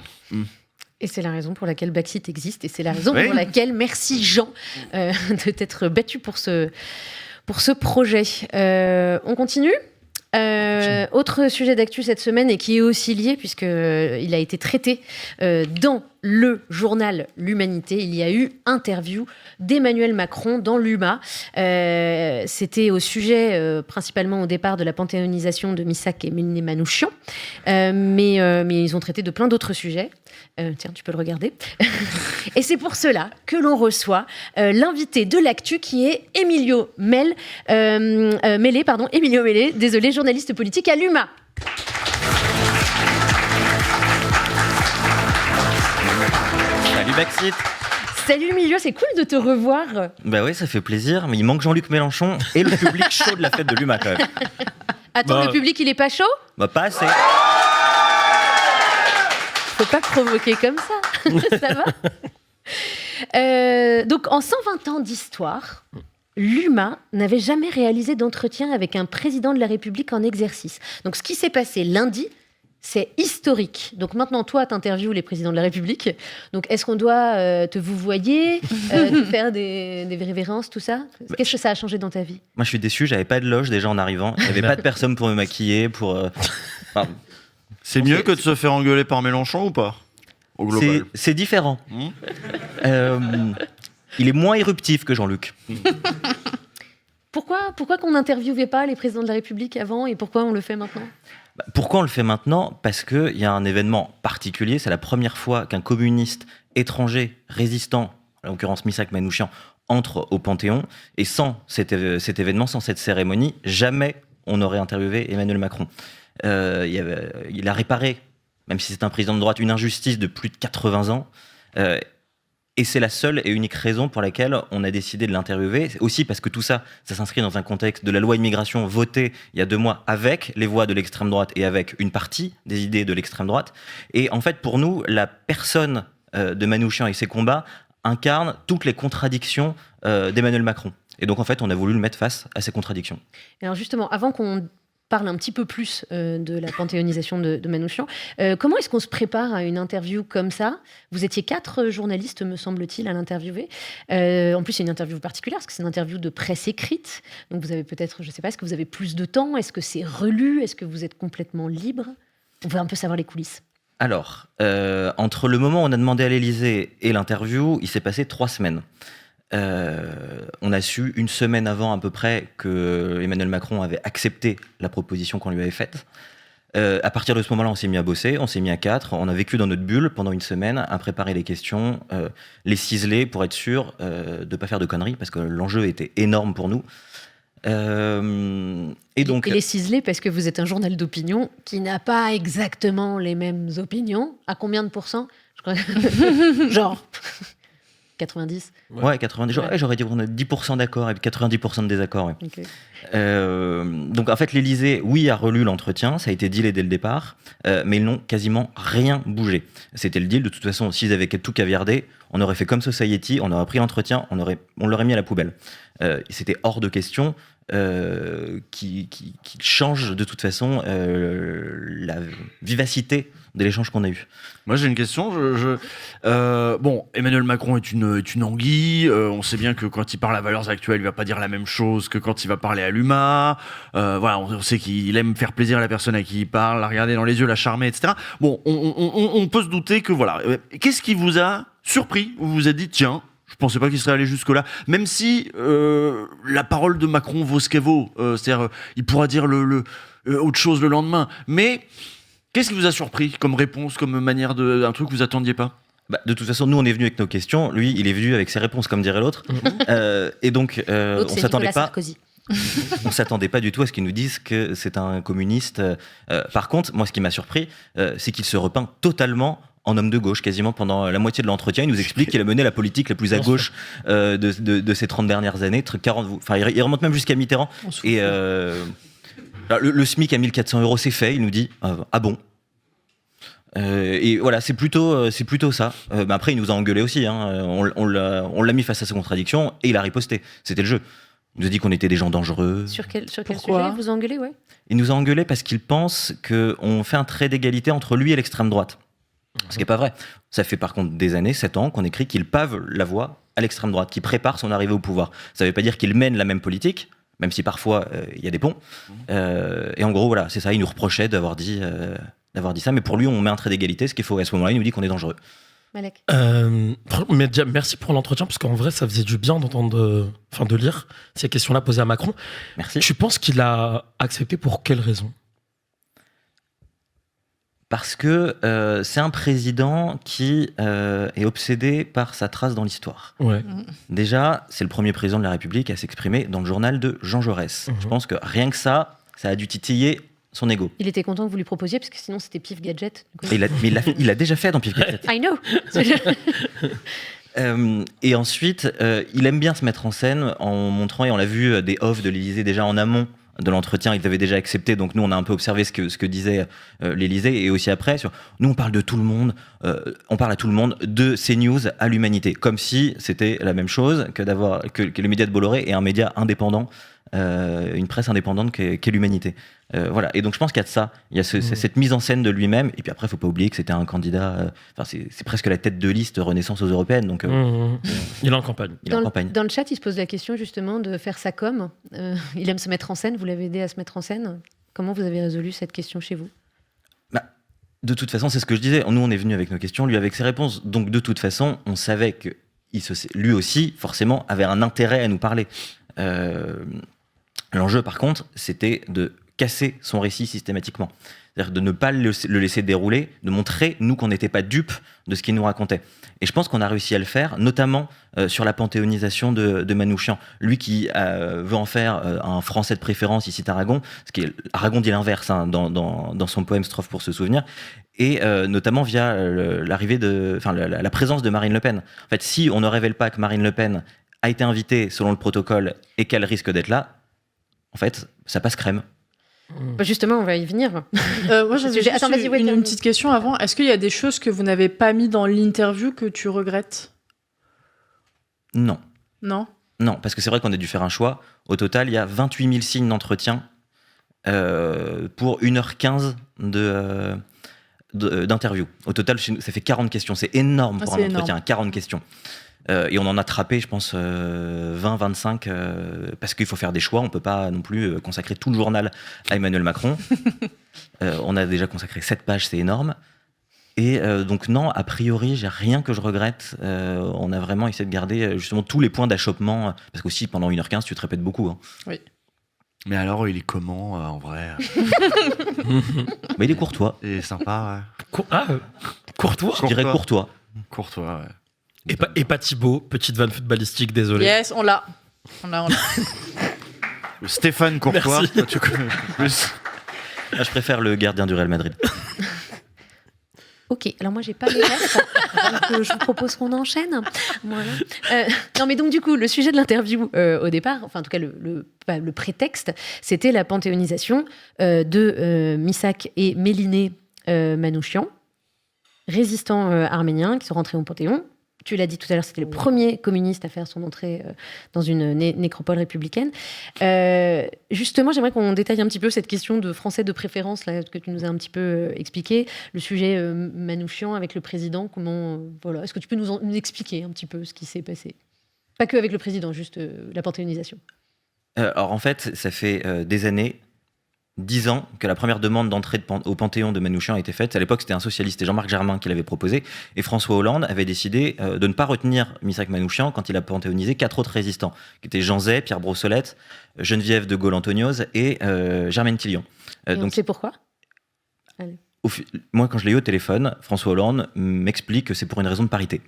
Et c'est la raison pour laquelle Backseat existe, et c'est la raison pour laquelle merci Jean de t'être battu pour ce projet. On continue ? Autre sujet d'actu cette semaine et qui est aussi lié puisqu'il a été traité dans le journal L'Humanité. Il y a eu interview d'Emmanuel Macron dans l'UMA. C'était au sujet principalement au départ de la panthéonisation de Missak et Méné Manouchian. Mais ils ont traité de plein d'autres sujets. Tiens, tu peux le regarder. Et c'est pour cela que l'on reçoit l'invité de l'actu qui est Emilio Mélé, désolé, journaliste politique à l'UMA. Salut Backseat. Salut Emilio, c'est cool de te revoir. Bah oui, ça fait plaisir, mais il manque Jean-Luc Mélenchon et le public chaud de la fête de l'UMA quand même. Attends, le public il est pas chaud ? Pas assez. Faut pas provoquer comme ça. Ça va ? Donc, en 120 ans d'histoire, l'UMA n'avait jamais réalisé d'entretien avec un président de la République en exercice. Donc, ce qui s'est passé lundi C'est historique. Donc maintenant, toi, tu interviews les présidents de la République. Donc est-ce qu'on doit te vouvoyer, faire des révérences, tout ça ? Qu'est-ce que ça a changé dans ta vie ? Moi, je suis déçu, j'avais pas de loge déjà en arrivant. Il n'y avait pas de personne pour me maquiller, C'est mieux que de se faire engueuler par Mélenchon ou pas ? Au global. C'est différent. Il est moins éruptif que Jean-Luc. Pourquoi qu'on n'interviewait pas les présidents de la République avant et pourquoi on le fait maintenant ? Pourquoi on le fait maintenant ? Parce qu'il y a un événement particulier. C'est la première fois qu'un communiste étranger résistant, en l'occurrence Missak Manouchian, entre au Panthéon. Et sans cet événement, sans cette cérémonie, jamais on n'aurait interviewé Emmanuel Macron. Il a réparé, même si c'est un président de droite, une injustice de plus de 80 ans. Et c'est la seule et unique raison pour laquelle on a décidé de l'interviewer. C'est aussi parce que tout ça, ça s'inscrit dans un contexte de la loi immigration votée il y a 2 mois avec les voix de l'extrême droite et avec une partie des idées de l'extrême droite. Et en fait, pour nous, la personne de Manouchian et ses combats incarne toutes les contradictions d'Emmanuel Macron. Et donc, en fait, on a voulu le mettre face à ces contradictions. Alors justement, avant qu'on parle un petit peu plus de la panthéonisation de Manouchian. Comment est-ce qu'on se prépare à une interview comme ça ? Vous étiez 4 journalistes, me semble-t-il, à l'interviewer. En plus, c'est une interview particulière, parce que c'est une interview de presse écrite. Donc vous avez peut-être, je ne sais pas, est-ce que vous avez plus de temps ? Est-ce que c'est relu ? Est-ce que vous êtes complètement libre ? On veut un peu savoir les coulisses. Alors, entre le moment où on a demandé à l'Élysée et l'interview, il s'est passé 3 semaines. On a su 1 semaine avant à peu près que Emmanuel Macron avait accepté la proposition qu'on lui avait faite. À partir de ce moment-là, on s'est mis à bosser, on s'est mis à 4, on a vécu dans notre bulle pendant 1 semaine, à préparer les questions, les ciseler pour être sûr de ne pas faire de conneries, parce que l'enjeu était énorme pour nous. Et les ciseler parce que vous êtes un journal d'opinion qui n'a pas exactement les mêmes opinions. À combien de pourcents ? Je crois genre 90. Ouais, 90. Ouais. J'aurais dit qu'on a 10% d'accord et 90% de désaccord. Ouais. Okay. Donc en fait, l'Élysée, oui, a relu l'entretien, ça a été dealé dès le départ, mais ils n'ont quasiment rien bougé. C'était le deal. De toute façon, s'ils avaient tout caviardé, on aurait fait comme Society, on aurait pris l'entretien, on l'aurait mis à la poubelle. C'était hors de question qu'il change de toute façon la vivacité de l'échange qu'on a eu. Moi j'ai une question. Bon, Emmanuel Macron est une anguille. On sait bien que quand il parle à Valeurs Actuelles, il va pas dire la même chose que quand il va parler à l'UMA. Voilà, on sait qu'il aime faire plaisir à la personne à qui il parle, la regarder dans les yeux, la charmer, etc. Bon, on peut se douter que voilà. Qu'est-ce qui vous a surpris ? Vous vous êtes dit tiens, je pensais pas qu'il serait allé jusque-là. Même si la parole de Macron vaut ce qu'elle vaut, c'est-à-dire il pourra dire autre chose le lendemain, mais qu'est-ce qui vous a surpris comme réponse, comme manière d'un truc que vous attendiez pas ? De toute façon, nous, on est venu avec nos questions. Lui, il est venu avec ses réponses, comme dirait l'autre. Et donc, on s'attendait pas. On s'attendait pas du tout à ce qu'ils nous disent que c'est un communiste. Par contre, moi, ce qui m'a surpris, c'est qu'il se repeint totalement en homme de gauche, quasiment pendant la moitié de l'entretien. Il nous explique qu'il a mené la politique la plus à gauche de ces 30 dernières années. Il remonte même jusqu'à Mitterrand. Et le SMIC à 1 400 €, c'est fait. Il nous dit ah bon. Et voilà, c'est plutôt ça. Après, il nous a engueulé aussi. Hein. On l'a mis face à ses contradictions et il a riposté. C'était le jeu. Il nous a dit qu'on était des gens dangereux. Sur quel sujet vous engueulez, ouais ? Il nous a engueulé parce qu'il pense qu'on fait un trait d'égalité entre lui et l'extrême droite. Ce qui n'est pas vrai. Ça fait par contre des années, 7 ans, qu'on écrit qu'il pave la voie à l'extrême droite, qu'il prépare son arrivée au pouvoir. Ça ne veut pas dire qu'il mène la même politique, même si parfois il y a des ponts. Et en gros, voilà, c'est ça. Il nous reprochait d'avoir dit ça. Mais pour lui, on met un trait d'égalité. Ce qu'il faut à ce moment-là, il nous dit qu'on est dangereux. Malek. Merci pour l'entretien, parce qu'en vrai, ça faisait du bien de lire ces questions-là posées à Macron. Merci. Tu penses qu'il a accepté pour quelle raison ? Parce que c'est un président qui est obsédé par sa trace dans l'histoire. Ouais. Déjà, c'est le premier président de la République à s'exprimer dans le journal de Jean Jaurès. Je pense que rien que ça a dû titiller son ego. Il était content que vous lui proposiez, parce que sinon c'était Pif Gadget. Il l'a déjà fait dans Pif Gadget. I know. Et ensuite, il aime bien se mettre en scène en montrant, et on l'a vu des offs de l'Élysée déjà en amont de l'entretien, ils avaient déjà accepté, donc nous on a un peu observé ce que disait l'Élysée, et aussi après, nous on parle de tout le monde, on parle à tout le monde, de CNews à l'humanité, comme si c'était la même chose que les médias de Bolloré et un média indépendant une presse indépendante qu'est l'Humanité. Voilà. Et donc je pense qu'il y a de ça, il y a cette mise en scène de lui-même, et puis après il ne faut pas oublier que c'était un candidat, c'est presque la tête de liste Renaissance aux Européennes, donc il est en campagne. Dans le chat, il se pose la question justement de faire sa com. Il aime se mettre en scène, vous l'avez aidé à se mettre en scène. Comment vous avez résolu cette question chez vous ? De toute façon, c'est ce que je disais, nous on est venu avec nos questions, lui avec ses réponses, donc de toute façon on savait que lui aussi forcément avait un intérêt à nous parler. L'enjeu par contre c'était de casser son récit systématiquement, c'est-à-dire de ne pas le laisser dérouler, de montrer nous qu'on n'était pas dupes de ce qu'il nous racontait. Et je pense qu'on a réussi à le faire, notamment sur la panthéonisation de Manouchian. Lui qui veut en faire un Français de préférence, il cite Aragon, Aragon dit l'inverse dans son poème Strophe pour se souvenir, et notamment via la présence de Marine Le Pen. En fait, si on ne révèle pas que Marine Le Pen a été invitée selon le protocole et qu'elle risque d'être là, en fait, ça passe crème. Justement, on va y venir. Moi, j'avais une petite question avant. Est-ce qu'il y a des choses que vous n'avez pas mis dans l'interview que tu regrettes ? Non. Non ? Non, parce que c'est vrai qu'on a dû faire un choix. Au total, il y a 28 000 signes d'entretien pour 1h15 d'interview. Au total, ça fait 40 questions. C'est énorme pour un entretien, 40 questions. Et on en a trappé, je pense, 20-25, parce qu'il faut faire des choix. On ne peut pas non plus consacrer tout le journal à Emmanuel Macron. On a déjà consacré 7 pages, c'est énorme. Et donc non, a priori, j'ai rien que je regrette. On a vraiment essayé de garder justement tous les points d'achoppement, parce qu'aussi, pendant 1h15, tu te répètes beaucoup. Oui. Mais alors, il est comment, en vrai ? Mais il est courtois. Il est sympa, ouais. Courtois ? Je dirais courtois. Courtois, ouais. Et pas Thibaut, petite vanne footballistique, désolé. Yes, on l'a. Stéphane Courtois, toi, tu connais plus. Je préfère le gardien du Real Madrid. Ok, alors moi j'ai pas les restes, donc je vous propose qu'on enchaîne. Voilà. Non mais donc du coup, le sujet de l'interview au départ, enfin en tout cas le prétexte, c'était la panthéonisation de Missak et Méliné Manouchian, résistants arméniens qui sont rentrés au Panthéon. Tu l'as dit tout à l'heure, c'était le premier communiste à faire son entrée dans une nécropole républicaine. Justement, j'aimerais qu'on détaille un petit peu cette question de Français de préférence là, que tu nous as un petit peu expliqué. Le sujet Manouchian avec le président, voilà. Est-ce que tu peux nous expliquer un petit peu ce qui s'est passé ? Pas que avec le président, juste la panthéonisation. Alors en fait, ça fait des années, 10 ans, que la première demande d'entrée au Panthéon de Manouchian a été faite. À l'époque, c'était un socialiste, Jean-Marc Germain, qui l'avait proposé. Et François Hollande avait décidé de ne pas retenir Missak Manouchian quand il a panthéonisé 4 autres résistants, qui étaient Jean Zay, Pierre Brossolette, Geneviève de Gaulle-Antonios et Germaine Tillion. Donc, on sait pourquoi ? Moi, quand je l'ai eu au téléphone, François Hollande m'explique que c'est pour une raison de parité.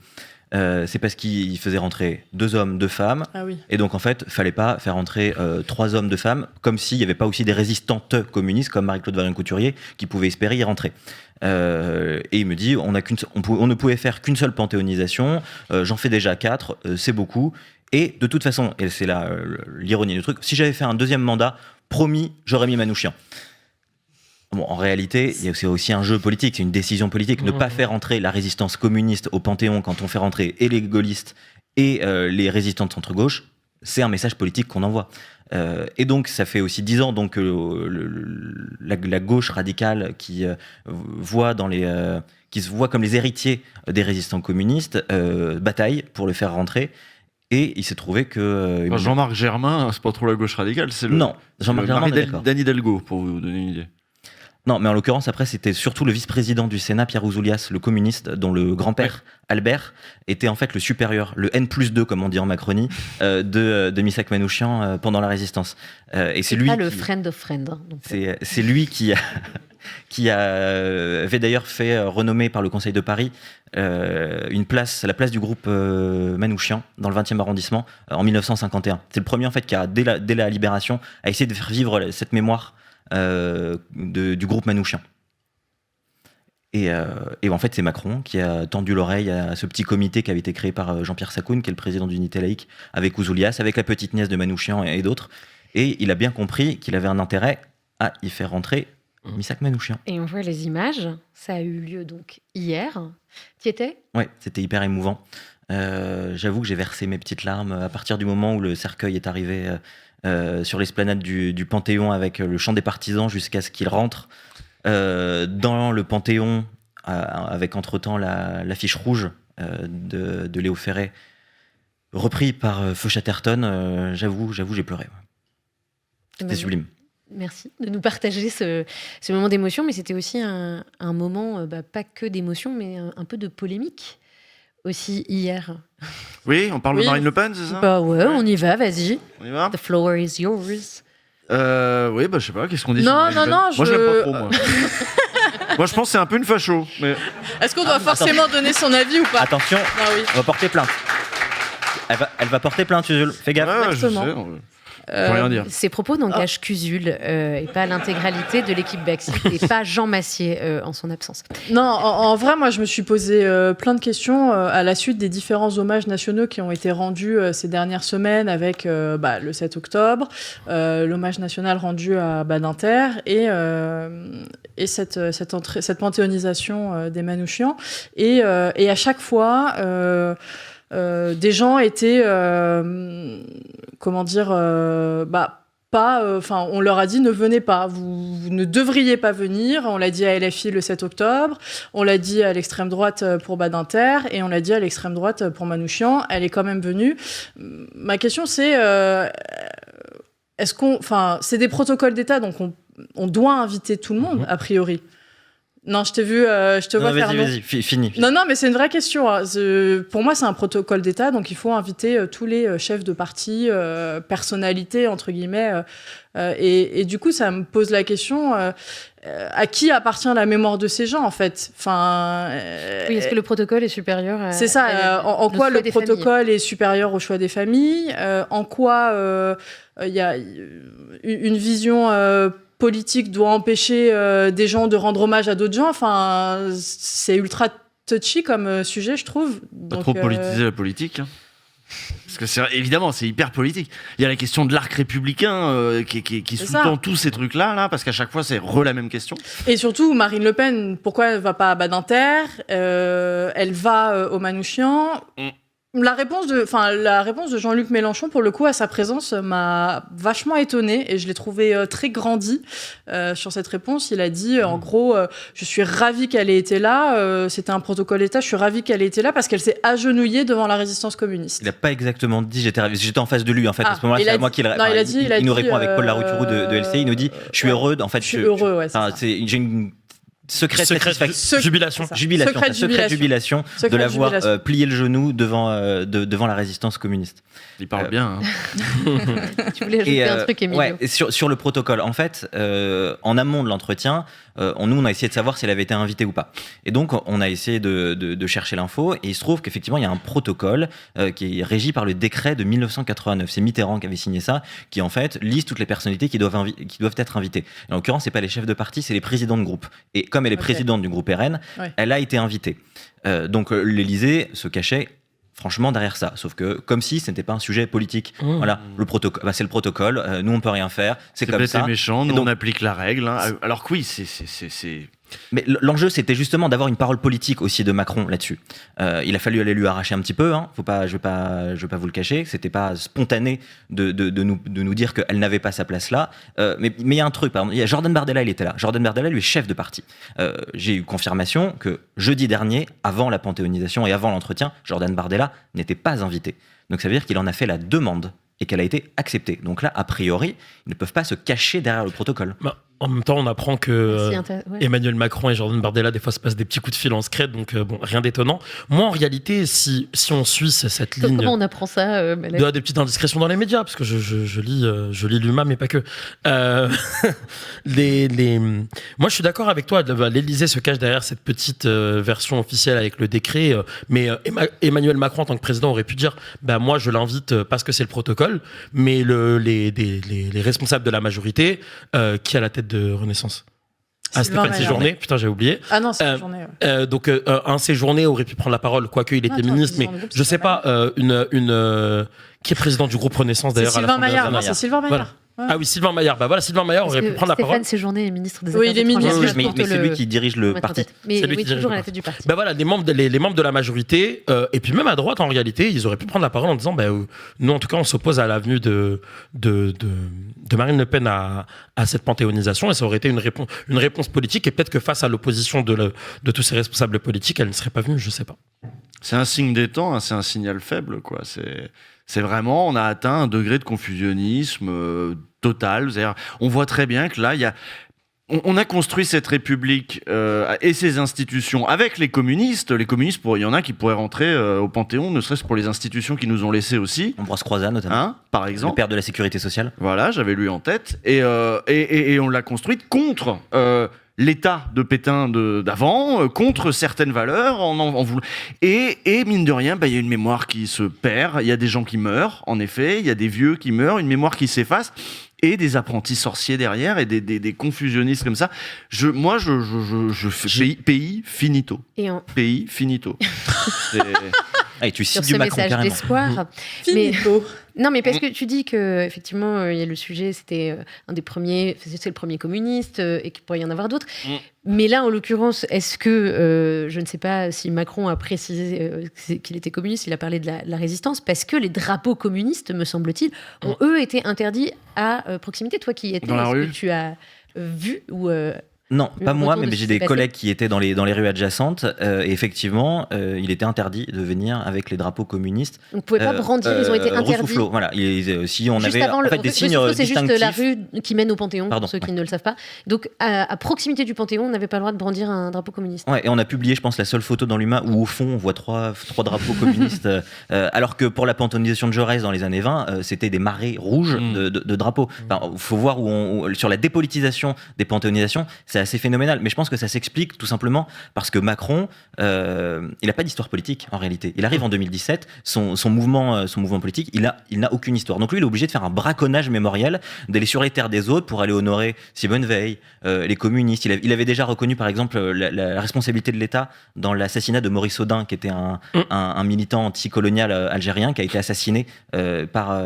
C'est parce qu'il faisait rentrer 2 hommes, 2 femmes. Ah oui. Et donc, en fait, fallait pas faire rentrer 3 hommes, 2 femmes, comme s'il n'y avait pas aussi des résistantes communistes, comme Marie-Claude Varian-Couturier, qui pouvaient espérer y rentrer. Et il me dit, on ne pouvait faire qu'une seule panthéonisation, j'en fais déjà 4, c'est beaucoup. Et de toute façon, et c'est là l'ironie du truc, si j'avais fait un 2e mandat, promis, j'aurais mis Manouchian. Bon, en réalité, c'est aussi un jeu politique, c'est une décision politique. Ne pas faire entrer la résistance communiste au Panthéon quand on fait rentrer et les gaullistes et les résistants de centre-gauche, c'est un message politique qu'on envoie. Et donc, ça fait aussi 10 ans donc, la gauche radicale qui se voit comme les héritiers des résistants communistes bataille pour le faire rentrer. Et il s'est trouvé que... Jean-Marc Germain, c'est pas trop la gauche radicale, c'est Jean-Marc Germain, d'Anne Hidalgo, pour vous donner une idée. Non, mais en l'occurrence, après, c'était surtout le vice-président du Sénat, Pierre Ouzoulias, le communiste, dont le grand-père, Albert, était en fait le supérieur, le N+2, comme on dit en Macronie, de Missak Manouchian pendant la Résistance. Et c'est lui pas le friend of friend. C'est lui qui avait d'ailleurs fait renommer par le Conseil de Paris la place du groupe Manouchian dans le 20e arrondissement en 1951. C'est le premier en fait qui a dès la Libération a essayé de faire vivre cette mémoire du groupe Manouchian. Et en fait, c'est Macron qui a tendu l'oreille à ce petit comité qui avait été créé par Jean-Pierre Sakoun, qui est le président d'Unité laïque, avec Ouzoulias, avec la petite nièce de Manouchian et d'autres. Et il a bien compris qu'il avait un intérêt à y faire rentrer Missak Manouchian. Et on voit les images. Ça a eu lieu donc hier. Tu y étais ? Ouais, c'était hyper émouvant. J'avoue que j'ai versé mes petites larmes à partir du moment où le cercueil est arrivé sur l'esplanade du Panthéon avec le chant des partisans jusqu'à ce qu'il rentre dans le Panthéon avec entre-temps l'affiche rouge de Léo Ferré repris par Feu Chatterton. J'avoue, j'ai pleuré. C'était sublime. Merci de nous partager ce moment d'émotion, mais c'était aussi un moment, pas que d'émotion, mais un peu de polémique aussi hier. Oui, on parle de Marine Le Pen, c'est ça? Ouais, on y va, vas-y. On y va? The floor is yours. Oui, je sais pas, qu'est-ce qu'on dit? Non, moi je l'aime pas trop, moi. Moi je pense que c'est un peu une facho. Mais... Est-ce qu'on doit forcément donner son avis ou pas? Attention, on va porter plainte. Elle va porter plainte, Usul. Fais gaffe. Ouais, je sais. Faut rien dire. Ces propos n'engagent qu'Usul et pas l'intégralité de l'équipe Backseat et pas Jean Massier en son absence. Non, en vrai, moi, je me suis posé plein de questions à la suite des différents hommages nationaux qui ont été rendus ces dernières semaines avec le 7 octobre, l'hommage national rendu à Badinter et cette panthéonisation des Manouchians. Et à chaque fois... des gens étaient, on leur a dit ne venez pas, vous ne devriez pas venir. On l'a dit à LFI le 7 octobre, on l'a dit à l'extrême droite pour Badinter et on l'a dit à l'extrême droite pour Manouchian. Elle est quand même venue. Ma question c'est, c'est des protocoles d'État, donc on doit inviter tout le monde a priori. Non, je t'ai vu, je te vois faire. Vas-y, fini. Non, mais c'est une vraie question. Hein. Pour moi, c'est un protocole d'État, donc il faut inviter tous les chefs de parti, personnalités, entre guillemets. Et du coup, ça me pose la question, à qui appartient la mémoire de ces gens, en fait? Oui, est-ce que le protocole est supérieur à... C'est ça, en quoi le protocole est supérieur au choix des familles? En quoi il y a une vision... politique doit empêcher des gens de rendre hommage à d'autres gens. Enfin, c'est ultra touchy comme sujet, je trouve. Pas trop politiser la politique. Hein. Parce que évidemment, c'est hyper politique. Il y a la question de l'arc républicain qui sous-tend tous ces trucs-là, parce qu'à chaque fois, c'est la même question. Et surtout, Marine Le Pen, pourquoi elle ne va pas à Badinter? Elle va au Manouchian. La réponse de Jean-Luc Mélenchon, pour le coup, à sa présence, m'a vachement étonnée et je l'ai trouvé très grandi sur cette réponse. Il a dit, en gros, je suis ravie qu'elle ait été là. C'était un protocole d'État. Je suis ravie qu'elle ait été là parce qu'elle s'est agenouillée devant la résistance communiste. Il n'a pas exactement dit j'étais en face de lui, en fait. À ce moment-là, c'est moi qui il nous répond avec Paul Larouturou de LCI. Il nous dit je suis heureux. En fait, je suis heureux. Ouais, j'ai une secrète jubilation de l'avoir plié le genou devant la résistance communiste. Il parle bien. Tu voulais ajouter un truc, Emilio. Ouais, sur le protocole, en fait, en amont de l'entretien, on a essayé de savoir si elle avait été invitée ou pas. Et donc, on a essayé de chercher l'info, et il se trouve qu'effectivement, il y a un protocole qui est régi par le décret de 1989. C'est Mitterrand qui avait signé ça, qui en fait liste toutes les personnalités qui doivent être invitées. En l'occurrence, c'est pas les chefs de parti, c'est les présidents de groupe. Et comme elle est présidente du groupe RN, elle a été invitée. Donc l'Élysée se cachait franchement derrière ça, sauf que comme si ce n'était pas un sujet politique. Voilà, le protocole, c'est le protocole, nous on peut rien faire, c'est comme ça. C'est méchant, nous on applique la règle. Hein. Alors que oui, c'est... Mais l'enjeu, c'était justement d'avoir une parole politique aussi de Macron là-dessus. Il a fallu aller lui arracher un petit peu. Hein. Je vais pas vous le cacher. C'était pas spontané de nous dire qu'elle n'avait pas sa place là. Mais il y a un truc. Par exemple, il y a Jordan Bardella, il était là. Jordan Bardella, lui, est chef de parti. J'ai eu confirmation que jeudi dernier, avant la panthéonisation et avant l'entretien, Jordan Bardella n'était pas invité. Donc ça veut dire qu'il en a fait la demande et qu'elle a été acceptée. Donc là, a priori, ils ne peuvent pas se cacher derrière le protocole. En même temps, on apprend que Emmanuel Macron et Jordan Bardella, des fois, se passent des petits coups de fil en secret, donc rien d'étonnant. Moi, en réalité, si on suit cette ligne... Comment on apprend ça, Malek ? Des petites indiscrétions dans les médias, parce que je lis l'UMA, mais pas que. Moi, je suis d'accord avec toi. L'Élysée se cache derrière cette petite version officielle avec le décret, mais Emmanuel Macron, en tant que président, aurait pu dire moi, je l'invite parce que c'est le protocole, mais les responsables de la majorité, qui a la tête de Renaissance. Stéphane Séjourné, putain, j'ai oublié. Ah non, c'est Séjourné. Donc, un Séjourné aurait pu prendre la parole, quoique il était ministre, mais je sais pas, qui est président du groupe Renaissance d'ailleurs. C'est Sylvain Maillard. Non, c'est Sylvain Maillard. Ah oui, Sylvain Maillard. Bah voilà, Sylvain Maillard aurait pu prendre la parole. Stéphane Séjourné est ministre des Oui, Affaires il est étrangères. ministre. Mais c'est lui qui dirige le parti. Mais C'est lui oui, qui dirige toujours le à la parti. tête du parti. Bah voilà, les membres de la majorité, et puis même à droite en réalité, ils auraient pu prendre la parole en disant nous en tout cas on s'oppose à l'avenue de Marine Le Pen à cette panthéonisation, et ça aurait été une réponse politique, et peut-être que face à l'opposition de tous ces responsables politiques, elle ne serait pas venue, je sais pas. C'est un signe des temps, c'est un signal faible, quoi. C'est vraiment, on a atteint un degré de confusionnisme total. C'est-à-dire, on voit très bien que là, on a construit cette République et ses institutions avec les communistes. Les communistes, il y en a qui pourraient rentrer au Panthéon, ne serait-ce pour les institutions qui nous ont laissés aussi. Ambroise Croizat, notamment. Par exemple. Le père de la sécurité sociale. Voilà, j'avais lu en tête. Et on l'a construite contre l'État de Pétain d'avant, contre certaines valeurs. Et mine de rien, il y a une mémoire qui se perd. Il y a des gens qui meurent, en effet. Il y a des vieux qui meurent, une mémoire qui s'efface. Et des apprentis sorciers derrière, et des confusionnistes comme ça. Je fais pays finito. Pays finito. Et tu cites sur du ce Macron message carrément. d'espoir. Finito. Non, mais parce que tu dis que effectivement, il y a le sujet, c'était un des premiers, c'est le premier communiste, et qu'il pourrait y en avoir d'autres. Mais là, en l'occurrence, est-ce que, je ne sais pas si Macron a précisé qu'il était communiste, il a parlé de la résistance, parce que les drapeaux communistes, me semble-t-il, ont eux été interdits à proximité. Toi qui étais, dans la rue, que tu as vu ou Non, pas moi, mais de ce j'ai qui des s'est passé. collègues qui étaient dans les rues adjacentes. Et effectivement, il était interdit de venir avec les drapeaux communistes. on ne pouvait pas brandir, ils ont été Rue interdits. Soufflot, voilà. Si on Juste avait avant en fait, des rue signes Soufflot, c'est juste distinctifs. la rue qui mène au Panthéon, Pardon, pour ceux qui ouais. ne le savent pas. Donc, à proximité du Panthéon, on n'avait pas le droit de brandir un drapeau communiste. Ouais, et on a publié, je pense, la seule photo dans l'UMA où au fond on voit trois drapeaux communistes, alors que pour la panthéonisation de Jaurès dans les années 20, c'était des marées rouges de drapeaux. Enfin, faut voir sur la dépolitisation des panthéonisations, c'est assez phénoménal. Mais je pense que ça s'explique tout simplement parce que Macron, il n'a pas d'histoire politique en réalité. Il arrive en 2017, son mouvement politique, il n'a aucune histoire. Donc lui, il est obligé de faire un braconnage mémoriel, d'aller sur les terres des autres pour aller honorer Simone Veil, les communistes. Il avait déjà reconnu, par exemple, la responsabilité de l'État dans l'assassinat de Maurice Audin, qui était un militant anticolonial algérien qui a été assassiné par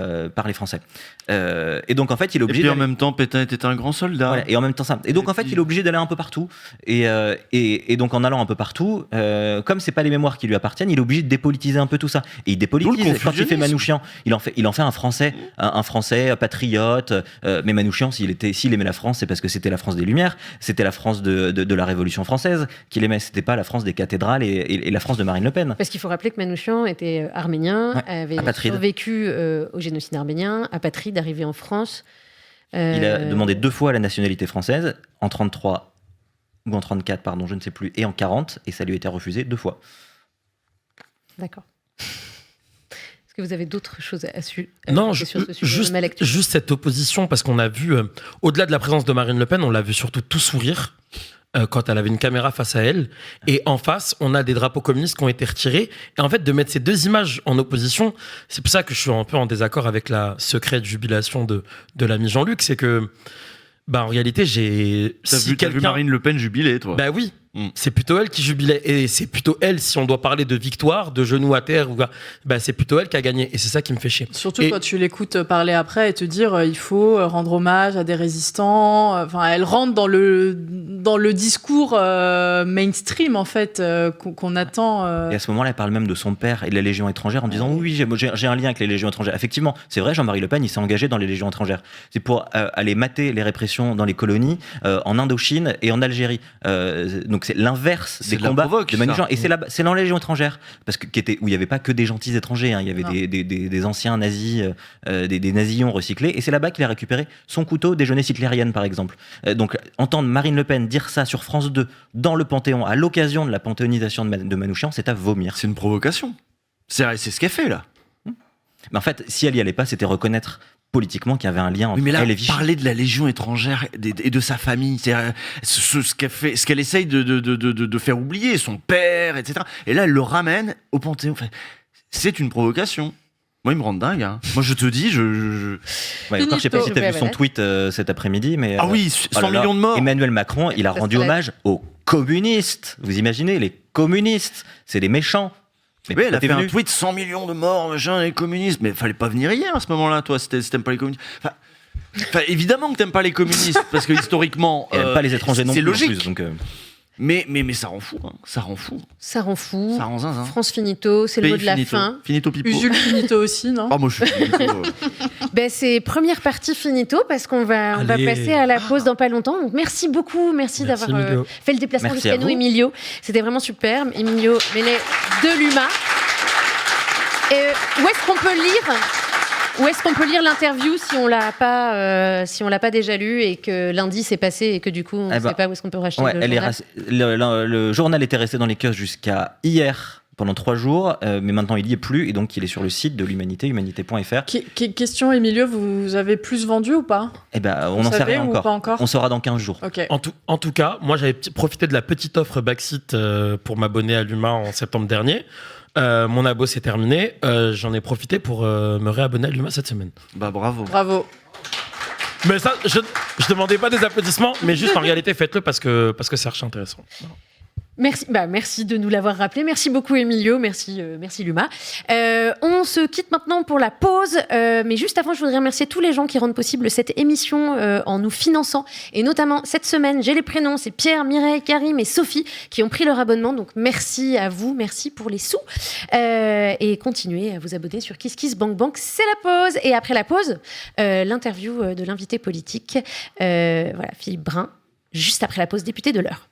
les Français. Et donc en fait, il est obligé. Et puis en même temps, Pétain était un grand soldat. Voilà, et en même temps ça. Et donc en fait, il est obligé d'aller un peu partout. Et donc en allant un peu partout, comme c'est pas les mémoires qui lui appartiennent, il est obligé de dépolitiser un peu tout ça. Et il dépolitise. Quand il fait Manouchian, il en fait un Français, un Français patriote. Mais Manouchian, s'il aimait la France, c'est parce que c'était la France des Lumières, c'était la France de la Révolution française qu'il aimait. C'était pas la France des cathédrales et la France de Marine Le Pen. Parce qu'il faut rappeler que Manouchian était arménien, avait survécu au génocide arménien, apatride, arrivé en France. Il a demandé 2 fois la nationalité française, en 33 ou en 34, pardon, je ne sais plus, et en 40, et ça lui a été refusé 2 fois. D'accord. Est-ce que vous avez d'autres choses à sur ce sujet juste cette opposition, parce qu'on a vu, au-delà de la présence de Marine Le Pen, on l'a vu surtout tout sourire quand elle avait une caméra face à elle. Et en face, on a des drapeaux communistes qui ont été retirés. Et en fait, de mettre ces deux images en opposition, c'est pour ça que je suis un peu en désaccord avec la secrète jubilation de l'ami Jean-Luc, c'est que, en réalité, T'as vu Marine Le Pen jubiler, toi? Bah oui. C'est plutôt elle qui jubilait. Et c'est plutôt elle, si on doit parler de victoire, de genoux à terre, c'est plutôt elle qui a gagné. Et c'est ça qui me fait chier. Surtout quand tu l'écoutes parler après et te dire il faut rendre hommage à des résistants. Enfin, elle rentre dans le discours mainstream, en fait, qu'on attend. Et à ce moment-là, elle parle même de son père et de la Légion étrangère en disant oui, j'ai un lien avec les Légions étrangères. Effectivement, c'est vrai, Jean-Marie Le Pen, il s'est engagé dans les Légions étrangères. C'est pour aller mater les répressions dans les colonies, en Indochine et en Algérie. Donc c'est l'inverse des combats de Manouchian. Et c'est dans les Légions étrangères, parce que où il n'y avait pas que des gentils étrangers, hein. Il y avait des anciens nazis, des nazillons recyclés, et c'est là-bas qu'il a récupéré son couteau des jeunesses hitlériennes, par exemple. Donc entendre Marine Le Pen dire ça sur France 2 dans le Panthéon à l'occasion de la panthéonisation de Manouchian, c'est à vomir. C'est une provocation. C'est ce qu'elle fait là. Mais en fait, si elle y allait pas, c'était reconnaître politiquement qu'il y avait un lien entre elle et Vichy. Parler de la Légion étrangère et de sa famille, c'est ce qu'elle essaye de faire oublier, son père, etc. Et là, elle le ramène au Panthéon. Enfin, c'est une provocation. Moi, il me rend dingue. Hein. Moi, je te dis, encore, je sais pas si tu as vu son tweet cet après-midi, mais ah oui, 100 millions de morts. Emmanuel Macron, il a rendu hommage aux communistes. Vous imaginez, les communistes, c'est les méchants. Mais elle a fait un tweet 100 millions de morts, machin, les communistes. Mais fallait pas venir hier à ce moment-là, toi, si t'aimes pas les communistes. Enfin, Enfin, évidemment que t'aimes pas les communistes, parce que historiquement... pas les étrangers non plus. C'est logique. En plus, donc, Mais ça rend fou, hein. Ça rend fou. Ça rend fou. Ça rend zinzin. France finito, c'est le mot de la fin. Finito pipo. Usul finito aussi, non? Ah, moi je suis finito. C'est première partie finito parce qu'on va passer à la pause dans pas longtemps. Donc merci beaucoup, merci d'avoir fait le déplacement jusqu'à nous, Emilio. C'était vraiment superbe. Emilio Melet de l'UMA. Où est-ce qu'on peut lire Où est-ce qu'on peut lire l'interview si on l'a pas déjà lu et que lundi s'est passé et que du coup on ne sait pas où est-ce qu'on peut racheter le journal. Le journal était resté dans les kiosques jusqu'à hier pendant 3 jours, mais maintenant il y est plus et donc il est sur le site de l'Humanité, humanité.fr. Question, Emilio, vous avez plus vendu ou pas? On n'en sait rien encore. Pas encore. On saura dans 15 jours. Okay. En tout cas, moi j'avais profité de la petite offre Backseat pour m'abonner à l'UMA en septembre dernier. Mon abo s'est terminé, j'en ai profité pour me réabonner à l'UMA cette semaine. Bravo. Mais ça, je demandais pas des applaudissements, mais juste en réalité faites-le parce que c'est archi intéressant. Voilà. Merci de nous l'avoir rappelé. Merci beaucoup, Emilio. Merci Luma. On se quitte maintenant pour la pause. Mais juste avant, je voudrais remercier tous les gens qui rendent possible cette émission en nous finançant. Et notamment, cette semaine, j'ai les prénoms. C'est Pierre, Mireille, Karim et Sophie qui ont pris leur abonnement. Donc, merci à vous. Merci pour les sous. Et continuez à vous abonner sur KissKissBankBank. C'est la pause. Et après la pause, l'interview de l'invité politique, Philippe Brun, juste après la pause, député de l'Eure.